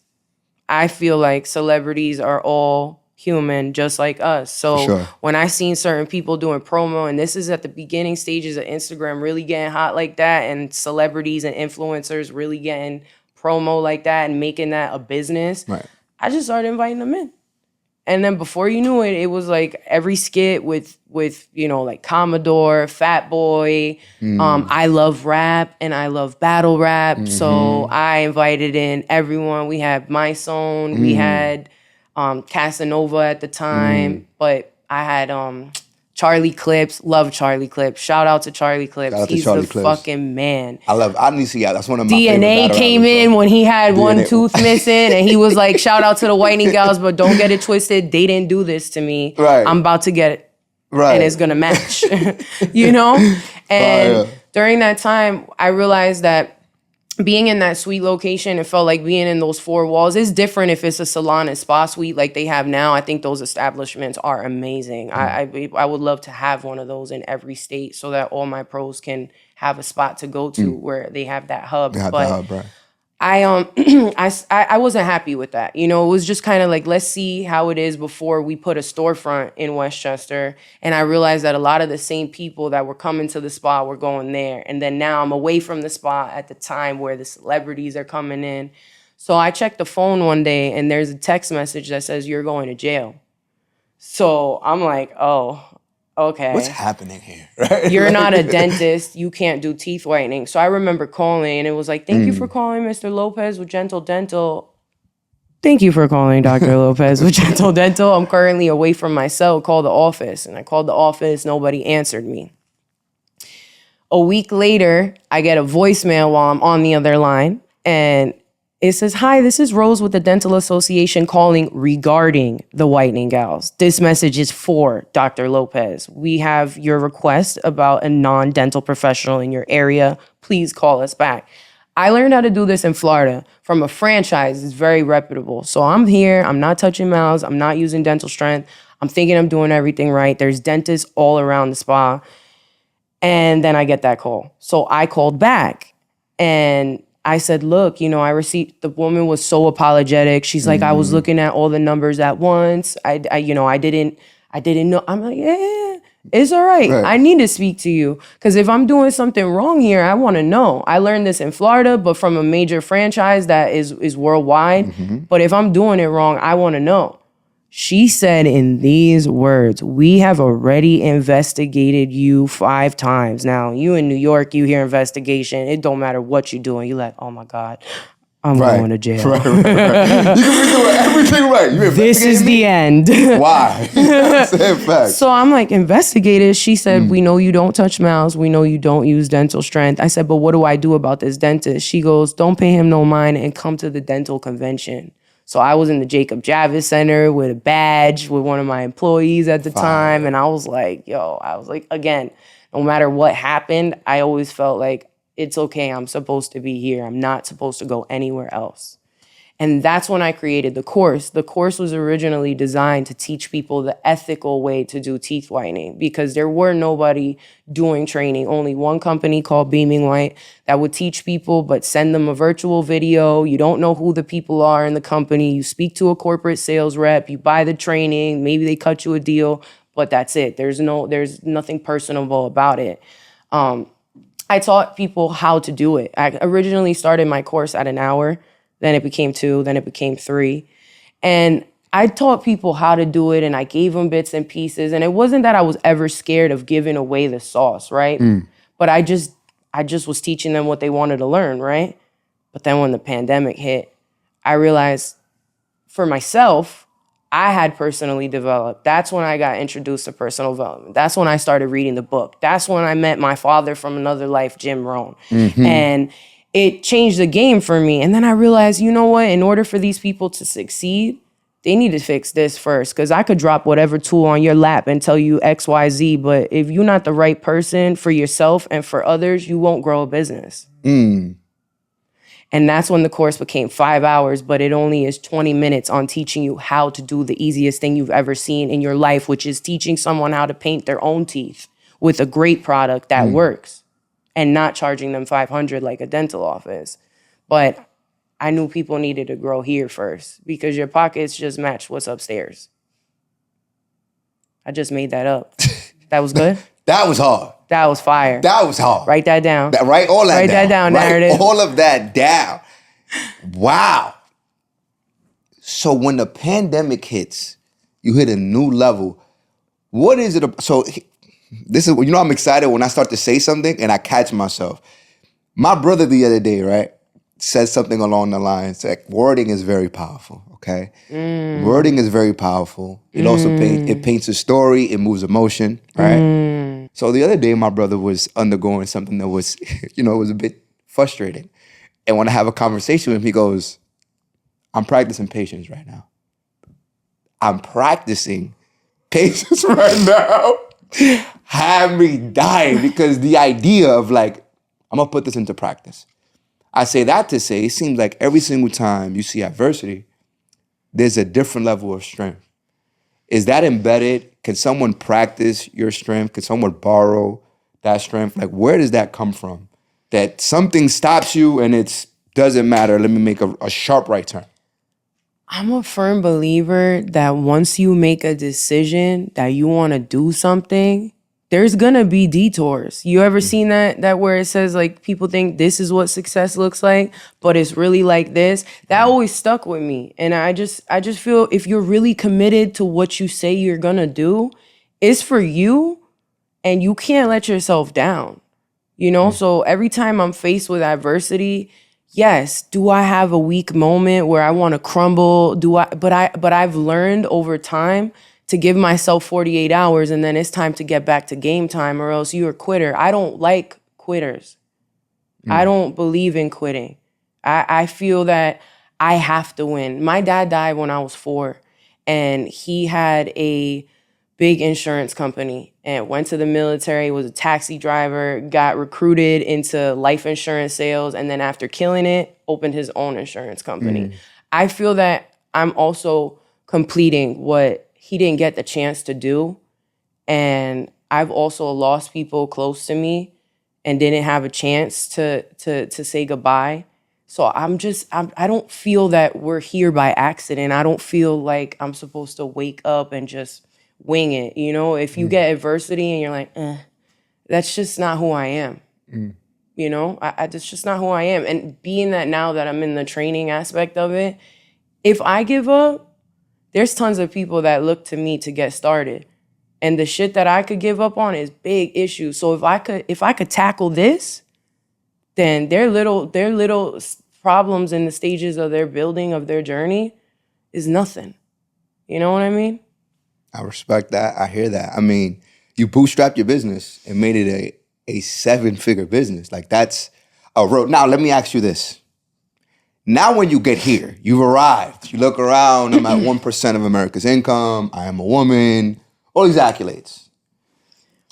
I feel like celebrities are all human just like us. So when I seen certain people doing promo, and this is at the beginning stages of Instagram really getting hot like that, and celebrities and influencers really getting promo like that and making that a business, I just started inviting them in. And then before you knew it, it was like every skit with like Commodore, Fat Boy, I love rap and I love battle rap. So I invited in everyone. We had Mysone, we had Casanova at the time, but I had Charlie Clips. Love Charlie Clips. Shout out to Charlie Clips. He's the fucking man. I need to see that. That's one of my DNA came in when he had one tooth missing, and he was like, shout out to the Whitening Gals, but don't get it twisted. They didn't do this to me. Right. I'm about to get it. Right. And it's going to match. And during that time, I realized that being in that suite location, it felt like being in those 4 walls. Is different if it's a salon and spa suite like they have now. I think those establishments are amazing. I would love to have one of those in every state so that all my pros can have a spot to go to where they have that hub. They have that hub, right. I wasn't happy with that. It was just kind of like, let's see how it is before we put a storefront in Westchester. And I realized that a lot of the same people that were coming to the spa were going there. And then now I'm away from the spa at the time where the celebrities are coming in. So I checked the phone one day and there's a text message that says, you're going to jail. So I'm like, oh, okay. What's happening here? Right? You're not a dentist. You can't do teeth whitening. So I remember calling, and it was like, thank you for calling Mr. Lopez with Gentle Dental. Thank you for calling Dr. Lopez with Gentle Dental. I'm currently away from my cell. Call the office. And I called the office. Nobody answered me. A week later, I get a voicemail while I'm on the other line. And it says, hi, this is Rose with the Dental Association calling regarding the Whitening Gals. This message is for Dr. Lopez. We have your request about a non-dental professional in your area. Please call us back. I learned how to do this in Florida from a franchise. It's very reputable. So I'm here. I'm not touching mouths. I'm not using dental strength. I'm thinking I'm doing everything right. There's dentists all around the spa. And then I get that call. So I called back and I said, look, I received, the woman was so apologetic. She's like, I was looking at all the numbers at once. I didn't know. I'm like, yeah, it's all right. I need to speak to you. Because if I'm doing something wrong here, I want to know. I learned this in Florida, but from a major franchise that is worldwide. But if I'm doing it wrong, I want to know. She said in these words, we have already investigated you 5 times. Now, you in New York, you hear investigation. It don't matter what you're doing. You're like, oh my God, I'm going to jail. Right. You can be doing everything right. You this is me? The end. Why? So I'm like, investigated. She said, we know you don't touch mouths. We know you don't use dental strength. I said, but what do I do about this dentist? She goes, don't pay him no mind and come to the dental convention. So I was in the Jacob Javits Center with a badge with one of my employees at the time. And I was like, again, no matter what happened, I always felt like it's okay. I'm supposed to be here. I'm not supposed to go anywhere else. And that's when I created the course. The course was originally designed to teach people the ethical way to do teeth whitening because there were nobody doing training. Only one company called Beaming White that would teach people, but send them a virtual video. You don't know who the people are in the company. You speak to a corporate sales rep. You buy the training. Maybe they cut you a deal, but that's it. There's nothing personable about it. I taught people how to do it. I originally started my course at an hour. Then it became 2, then it became 3. And I taught people how to do it and I gave them bits and pieces. And it wasn't that I was ever scared of giving away the sauce, right? But I just was teaching them what they wanted to learn, right? But then when the pandemic hit, I realized for myself, I had personally developed. That's when I got introduced to personal development. That's when I started reading the book. That's when I met my father from another life, Jim Rohn. And it changed the game for me. And then I realized, you know what? In order for these people to succeed, they need to fix this first. Because I could drop whatever tool on your lap and tell you X, Y, Z. But if you're not the right person for yourself and for others, you won't grow a business. And that's when the course became 5 hours, but it only is 20 minutes on teaching you how to do the easiest thing you've ever seen in your life, which is teaching someone how to paint their own teeth with a great product that works. And not charging them $500 like a dental office. But I knew people needed to grow here first because your pockets just match what's upstairs. I just made that up. That was good? That was hard. That was fire. That was hard. Write that down. Write all that down. Write that down, narrative. Write all of that down. Wow. So when the pandemic hits, you hit a new level. What is it? So this is, I'm excited when I start to say something and I catch myself. My brother the other day, right, said something along the lines like wording is very powerful, okay? Wording is very powerful. It also paints a story, it moves emotion, right? So the other day, my brother was undergoing something that was, it was a bit frustrating. And when I have a conversation with him, he goes, I'm practicing patience right now. I'm practicing patience right now. Had me dying because the idea of like, I'm gonna put this into practice. I say that to say, it seems like every single time you see adversity, there's a different level of strength. Is that embedded? Can someone practice your strength? Can someone borrow that strength? Like, where does that come from? That something stops you and it doesn't matter. Let me make a sharp right turn. I'm a firm believer that once you make a decision that you want to do something, there's gonna be detours. You ever seen that where it says like people think this is what success looks like, but it's really like this? That always stuck with me. And I just feel if you're really committed to what you say you're gonna do, it's for you and you can't let yourself down. So every time I'm faced with adversity, yes, do I have a weak moment where I want to crumble? But I've learned over time to give myself 48 hours and then it's time to get back to game time or else you're a quitter. I don't like quitters. I don't believe in quitting. I feel that I have to win. My dad died when I was 4 and he had a big insurance company and went to the military, was a taxi driver, got recruited into life insurance sales, and then after killing it, opened his own insurance company. I feel that I'm also completing what he didn't get the chance to do. And I've also lost people close to me and didn't have a chance to say goodbye. So I don't feel that we're here by accident. I don't feel like I'm supposed to wake up and just wing it. If you get adversity and you're like, that's just not who I am. That's just not who I am. And being that now that I'm in the training aspect of it, if I give up, there's tons of people that look to me to get started. And the shit that I could give up on is big issues. So if I could tackle this, then their little problems in the stages of their building of their journey is nothing. You know what I mean? I respect that. I hear that. I mean, you bootstrapped your business and made it a 7-figure business. Like that's a road. Now, let me ask you this. Now when you get here, you've arrived, you look around, I'm at 1% of America's income, I am a woman, all these accolades.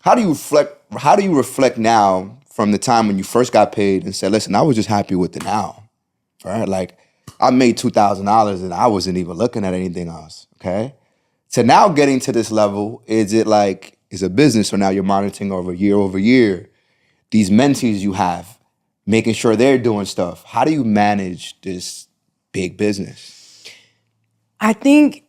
How do you reflect now from the time when you first got paid and said, listen, I was just happy with the now, right? Like, I made $2,000 and I wasn't even looking at anything else, okay? So now getting to this level, is a business, so now you're monitoring over year, these mentees you have, making sure they're doing stuff. How do you manage this big business? I think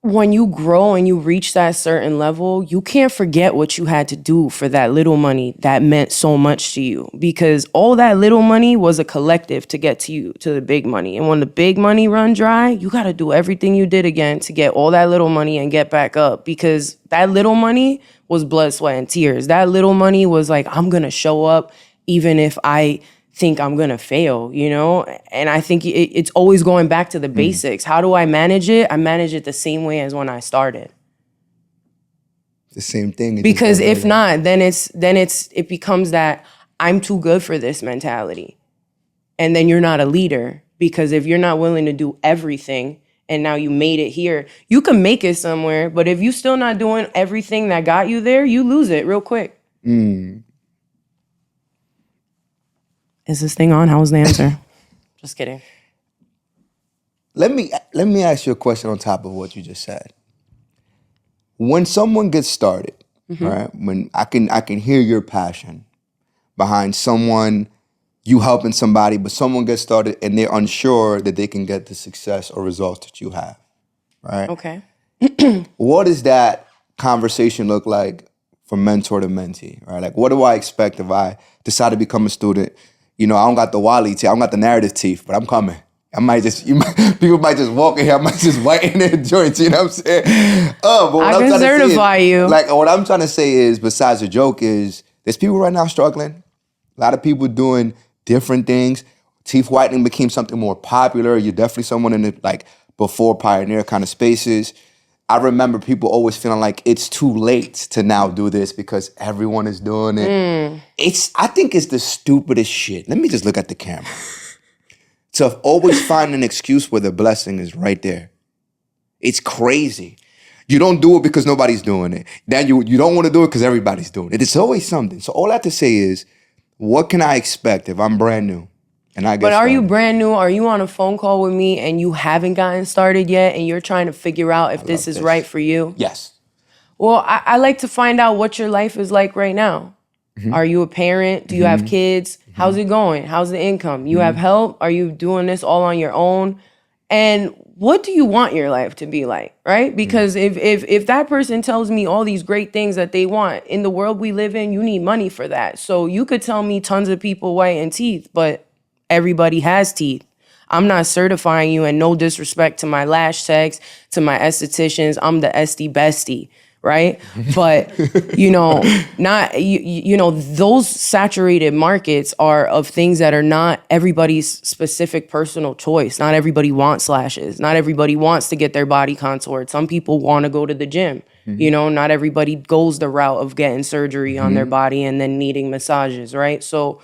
when you grow and you reach that certain level, you can't forget what you had to do for that little money that meant so much to you, because all that little money was a collective to get to you, to the big money. And when the big money run dry, you got to do everything you did again to get all that little money and get back up, because that little money was blood, sweat, and tears. That little money was like, I'm going to show up even if I think I'm gonna fail, you know? And I think it's always going back to the basics. How do I manage it? I manage it the same way as when I started. The same thing. Because if not, then it becomes that I'm too good for this mentality. And then you're not a leader, because if you're not willing to do everything and now you made it here, you can make it somewhere, but if you're still not doing everything that got you there, you lose it real quick. Is this thing on? How was the answer? Just kidding. Let me ask you a question on top of what you just said. When someone gets started, right? When I can hear your passion behind someone, you helping somebody, but someone gets started and they're unsure that they can get the success or results that you have, right? Okay. What does that conversation look like from mentor to mentee, right? Like, what do I expect if I decide to become a student? You know, I don't got the Wally teeth, I don't got the narrative teeth, but I'm coming. People might just walk in here, I might just whiten their joints, you know what I'm saying? But what I can certify you. Like, what I'm trying to say is, besides the joke, is there's people right now struggling. A lot of people doing different things. Teeth whitening became something more popular. You're definitely someone in the, like, before pioneer kind of spaces. I remember people always feeling like it's too late to now do this because everyone is doing it. I think it's the stupidest shit. Let me just look at the camera. To always find an excuse where the blessing is right there. It's crazy. You don't do it because nobody's doing it. Then you don't want to do it because everybody's doing it. It's always something. So all I have to say is, what can I expect if I'm brand new? And I get But are started? you brand new? Are you on a phone call with me and you haven't gotten started yet and you're trying to figure out if this is right for you? Yes. Well, I like to find out what your life is like right now. Are you a parent? Do you have kids? How's it going? How's the income? You have help? Are you doing this all on your own? And what do you want your life to be like, right? Because if that person tells me all these great things that they want, in the world we live in, you need money for that. So you could tell me tons of people whiten teeth, but everybody has teeth. I'm not certifying you, and no disrespect to my lash techs, to my estheticians. I'm the SD bestie, right? But, those saturated markets are of things that are not everybody's specific personal choice. Not everybody wants lashes. Not everybody wants to get their body contoured. Some people want to go to the gym. Not everybody goes the route of getting surgery on their body and then needing massages, right? So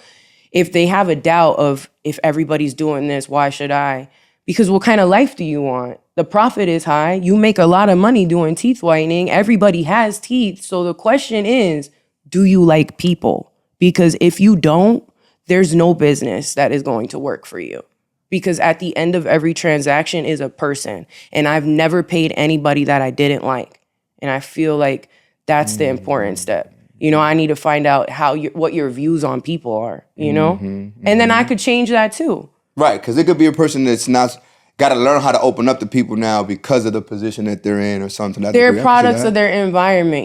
if they have a doubt of, if everybody's doing this, why should I? Because what kind of life do you want? The profit is high. You make a lot of money doing teeth whitening. Everybody has teeth. So the question is, do you like people? Because if you don't, there's no business that is going to work for you. Because at the end of every transaction is a person. And I've never paid anybody that I didn't like. And I feel like that's the important step. I need to find out what your views on people are, And then I could change that too. Right, because it could be a person that's not got to learn how to open up to people now because of the position that they're in or something. They're products of their environment,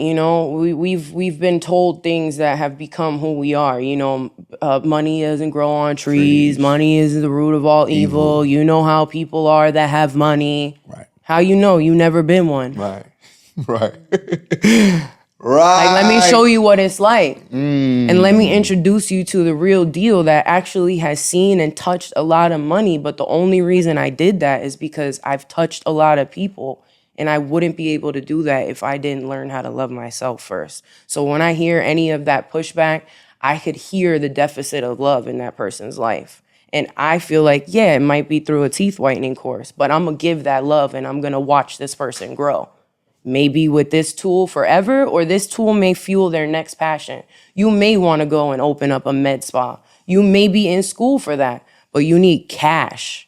We've been told things that have become who we are, Money doesn't grow on trees. Money is the root of all evil. You know how people are that have money. Right. How you know? You never been one. Right. Right. Like, let me show you what it's like. And let me introduce you to the real deal that actually has seen and touched a lot of money. But the only reason I did that is because I've touched a lot of people. And I wouldn't be able to do that if I didn't learn how to love myself first. So when I hear any of that pushback, I could hear the deficit of love in that person's life. And I feel like, yeah, it might be through a teeth whitening course, but I'm going to give that love and I'm going to watch this person grow. Maybe with this tool forever, or this tool may fuel their next passion. You may want to go and open up a med spa. You may be in school for that, but you need cash.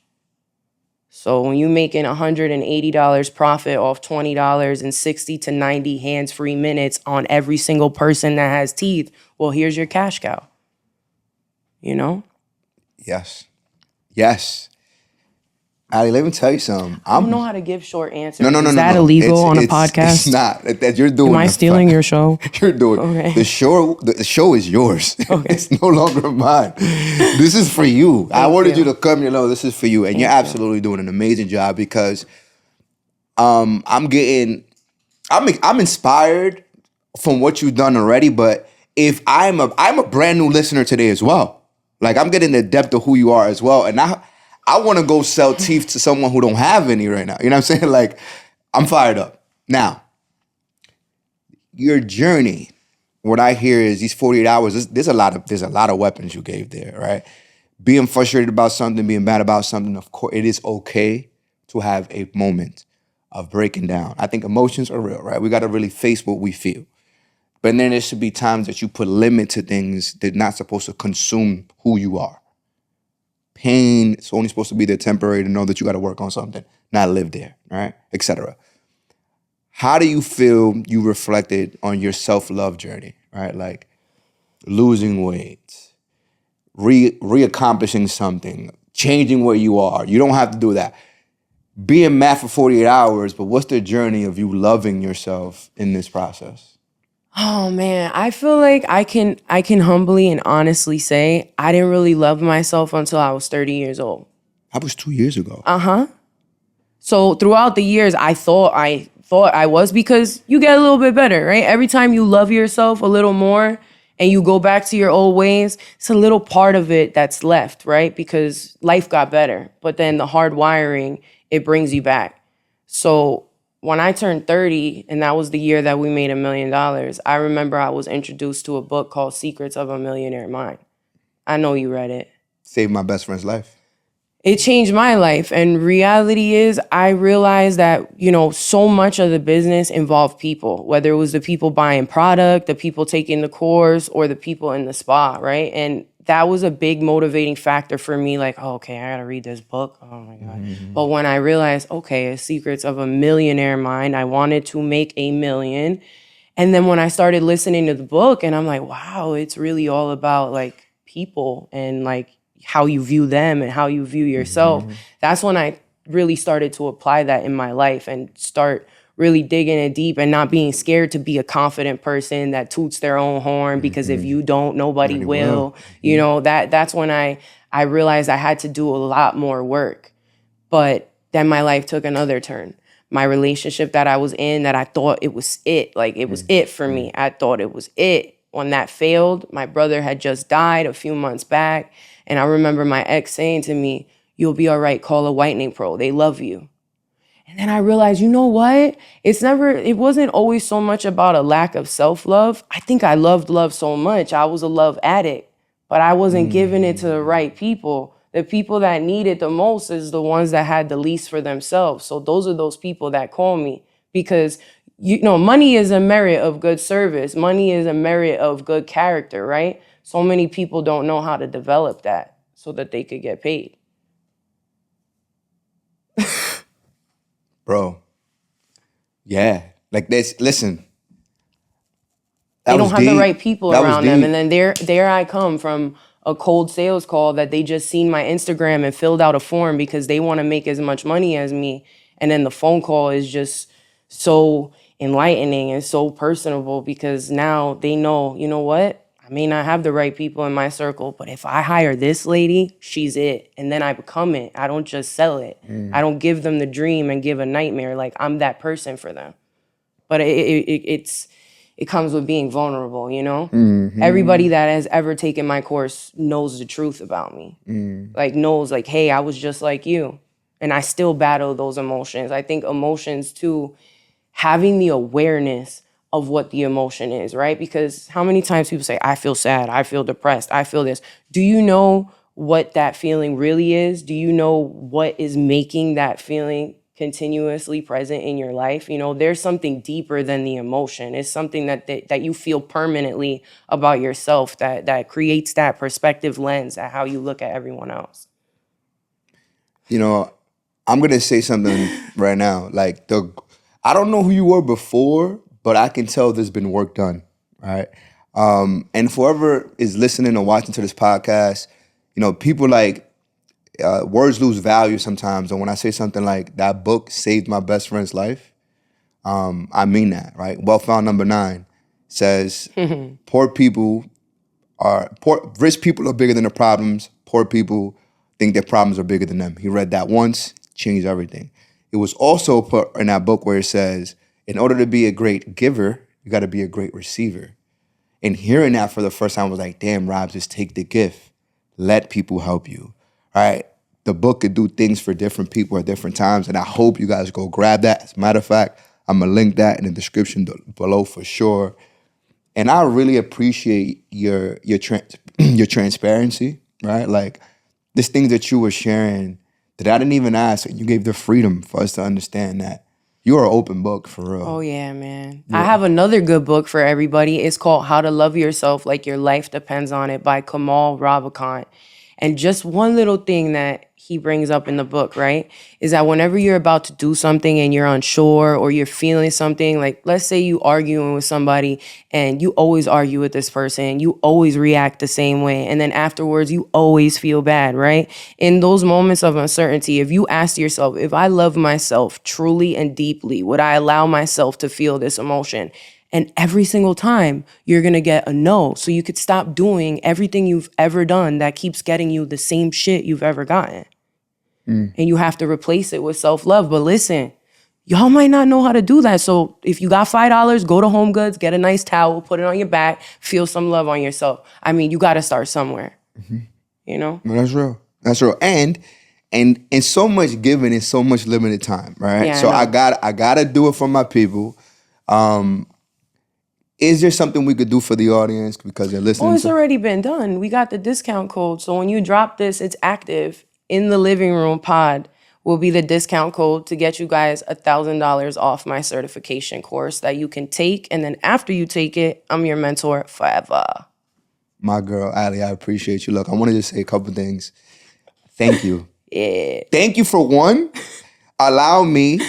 So when you're making $180 profit off $20 and 60 to 90 hands-free minutes on every single person that has teeth, well, here's your cash cow. You know? Yes. Yes. Allie, let me tell you something. I don't know how to give short answers. No. Is that illegal on a podcast? It's not. That you're doing. Am I stealing your show? You're doing. Okay. The show is yours. Okay. It's no longer mine. This is for you. I wanted you to come here. No, this is for you, and you're absolutely doing an amazing job because, I'm inspired from what you've done already. But if I'm a brand new listener today as well. Like I'm getting the depth of who you are as well, and I want to go sell teeth to someone who don't have any right now. You know what I'm saying? Like, I'm fired up. Now, your journey, what I hear is these 48 hours, there's a lot of weapons you gave there, right? Being frustrated about something, being mad about something, of course, it is okay to have a moment of breaking down. I think emotions are real, right? We got to really face what we feel. But then there should be times that you put limit to things that are not supposed to consume who you are. Pain, it's only supposed to be there temporary to know that you got to work on something, not live there, right? Etc. How do you feel you reflected on your self-love journey, right? Like losing weight, re-accomplishing something, changing where you are. You don't have to do that. Being mad for 48 hours, but what's the journey of you loving yourself in this process? Oh man, I feel like I can humbly and honestly say I didn't really love myself until I was 30 years old. That was 2 years ago. So throughout the years, I thought I was, because you get a little bit better, right? Every time you love yourself a little more and you go back to your old ways, it's a little part of it that's left, right? Because life got better, but then the hard wiring, it brings you back. So when I turned 30, and that was the year that we made $1 million, I remember I was introduced to a book called Secrets of a Millionaire Mind. I know you read it. Saved my best friend's life. It changed my life. And reality is, I realized that, so much of the business involved people, whether it was the people buying product, the people taking the course, or the people in the spa, right? And that was a big motivating factor for me. Like, oh, okay, I gotta read this book. Oh my God. Mm-hmm. But when I realized, okay, Secrets of a Millionaire Mind, I wanted to make $1 million. And then when I started listening to the book, and I'm like, wow, it's really all about like people and like how you view them and how you view yourself. Mm-hmm. That's when I really started to apply that in my life and start really digging it deep and not being scared to be a confident person that toots their own horn, because if you don't, nobody will. That's when I realized I had to do a lot more work. But then my life took another turn. My relationship that I was in, that I thought it was it, like it was it for me. I thought it was it. When that failed, my brother had just died a few months back. And I remember my ex saying to me, "You'll be all right, call a whitening pro. They love you." And then I realized, you know what? It wasn't always so much about a lack of self-love. I think I loved love so much. I was a love addict, but I wasn't giving it to the right people. The people that need it the most is the ones that had the least for themselves. So those are those people that call me, because money is a merit of good service. Money is a merit of good character, right? So many people don't know how to develop that so that they could get paid. Bro, yeah, like this. Listen, they don't have the right people around them, and then there I come from a cold sales call that they just seen my Instagram and filled out a form because they want to make as much money as me, and then the phone call is just so enlightening and so personable, because now they know, you know what? I may not have the right people in my circle, but if I hire this lady, she's it. And then I become it. I don't just sell it. I don't give them the dream and give a nightmare. Like, I'm that person for them. But it comes with being vulnerable, Mm-hmm. Everybody that has ever taken my course knows the truth about me. Like, knows, like, hey, I was just like you. And I still battle those emotions. I think emotions, too, having the awareness of what the emotion is, right? Because how many times people say, I feel sad, I feel depressed, I feel this. Do you know what that feeling really is? Do you know what is making that feeling continuously present in your life? There's something deeper than the emotion. It's something that you feel permanently about yourself that creates that perspective lens at how you look at everyone else. I'm gonna say something right now. Like I don't know who you were before, but I can tell there's been work done, right? And whoever is listening or watching to this podcast, people like words lose value sometimes. And when I say something like that book saved my best friend's life, I mean that, right? Well Found number 9 says rich people are bigger than the problems. Poor people think their problems are bigger than them. He read that once, changed everything. It was also put in that book where it says, in order to be a great giver, you got to be a great receiver. And hearing that for the first time, I was like, damn, Rob, just take the gift. Let people help you, all right? The book could do things for different people at different times, and I hope you guys go grab that. As a matter of fact, I'm going to link that in the description below for sure. And I really appreciate your transparency, right? Like, this thing that you were sharing that I didn't even ask, and you gave the freedom for us to understand that you're an open book for real. Oh, yeah, man. Yeah. I have another good book for everybody. It's called How to Love Yourself Like Your Life Depends on It by Kamal Ravikant. And just one little thing that he brings up in the book, right, is that whenever you're about to do something and you're unsure or you're feeling something, like let's say you arguing with somebody and you always argue with this person, you always react the same way, and then afterwards you always feel bad, right? In those moments of uncertainty, if you ask yourself, if I love myself truly and deeply, would I allow myself to feel this emotion? And every single time you're going to get a no. So you could stop doing everything you've ever done that keeps getting you the same shit you've ever gotten. And you have to replace it with self-love. But listen, y'all might not know how to do that. So if you got $5, go to Home Goods, get a nice towel, put it on your back, feel some love on yourself. I mean, you got to start somewhere, No, that's real. That's real. And so much given in so much limited time, right? Yeah, so I gotta do it for my people. Is there something we could do for the audience because they're listening? Oh, it's already been done. We got the discount code. So when you drop this, it's active. In the living room pod will be the discount code to get you guys $1,000 off my certification course that you can take. And then after you take it, I'm your mentor forever. My girl, Allie, I appreciate you. Look, I wanted to say a couple things. Thank you. Yeah. Thank you for one. Allow me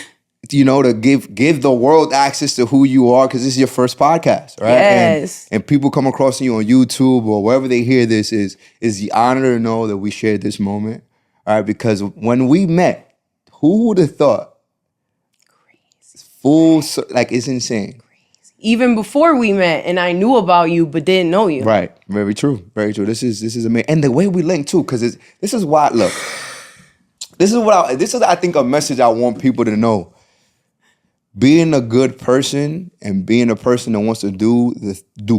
to give the world access to who you are, because this is your first podcast, right? Yes. And people come across you on YouTube or wherever they hear this is the honor to know that we shared this moment, all right? Because when we met, who would have thought? Crazy. It's insane. Crazy. Even before we met, and I knew about you but didn't know you. Right. Very true. Very true. This is amazing, and the way we link too, because this is why. Look, this is I think a message I want people to know. Being a good person and being a person that wants to do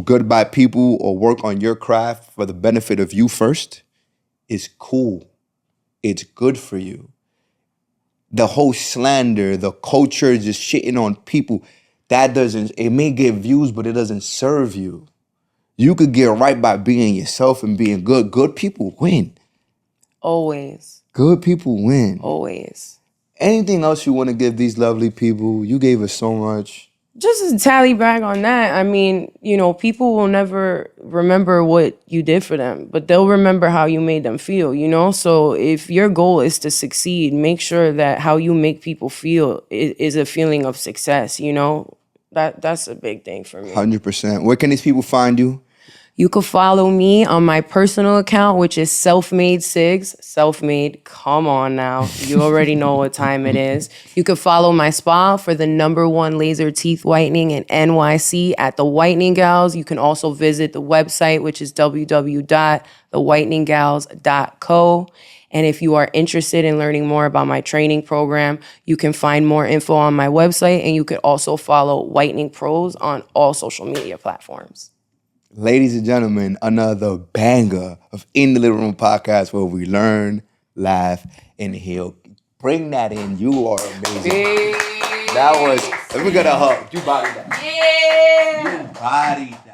good by people or work on your craft for the benefit of you first is cool. It's good for you. The whole slander, the culture just shitting on people, it may get views, but it doesn't serve you. You could get right by being yourself and being good. Good people win. Always. Good people win. Always. Anything else you want to give these lovely people? You gave us so much. Just to tally back on that, I mean, people will never remember what you did for them, but they'll remember how you made them feel, So if your goal is to succeed, make sure that how you make people feel is a feeling of success, That's a big thing for me. 100%. Where can these people find you? You can follow me on my personal account, which is Selfmade Sigs. Selfmade, come on now. You already know what time it is. You can follow my spa for the #1 laser teeth whitening in NYC at The Whitening Gals. You can also visit the website, which is www.thewhiteninggals.co. And if you are interested in learning more about my training program, you can find more info on my website, and you could also follow Whitening Pros on all social media platforms. Ladies and gentlemen, another banger of In the Living Room podcast where we learn, laugh, and heal. Bring that in. You are amazing. That was, let me get a hug. You bodied that. Yeah. You bodied that.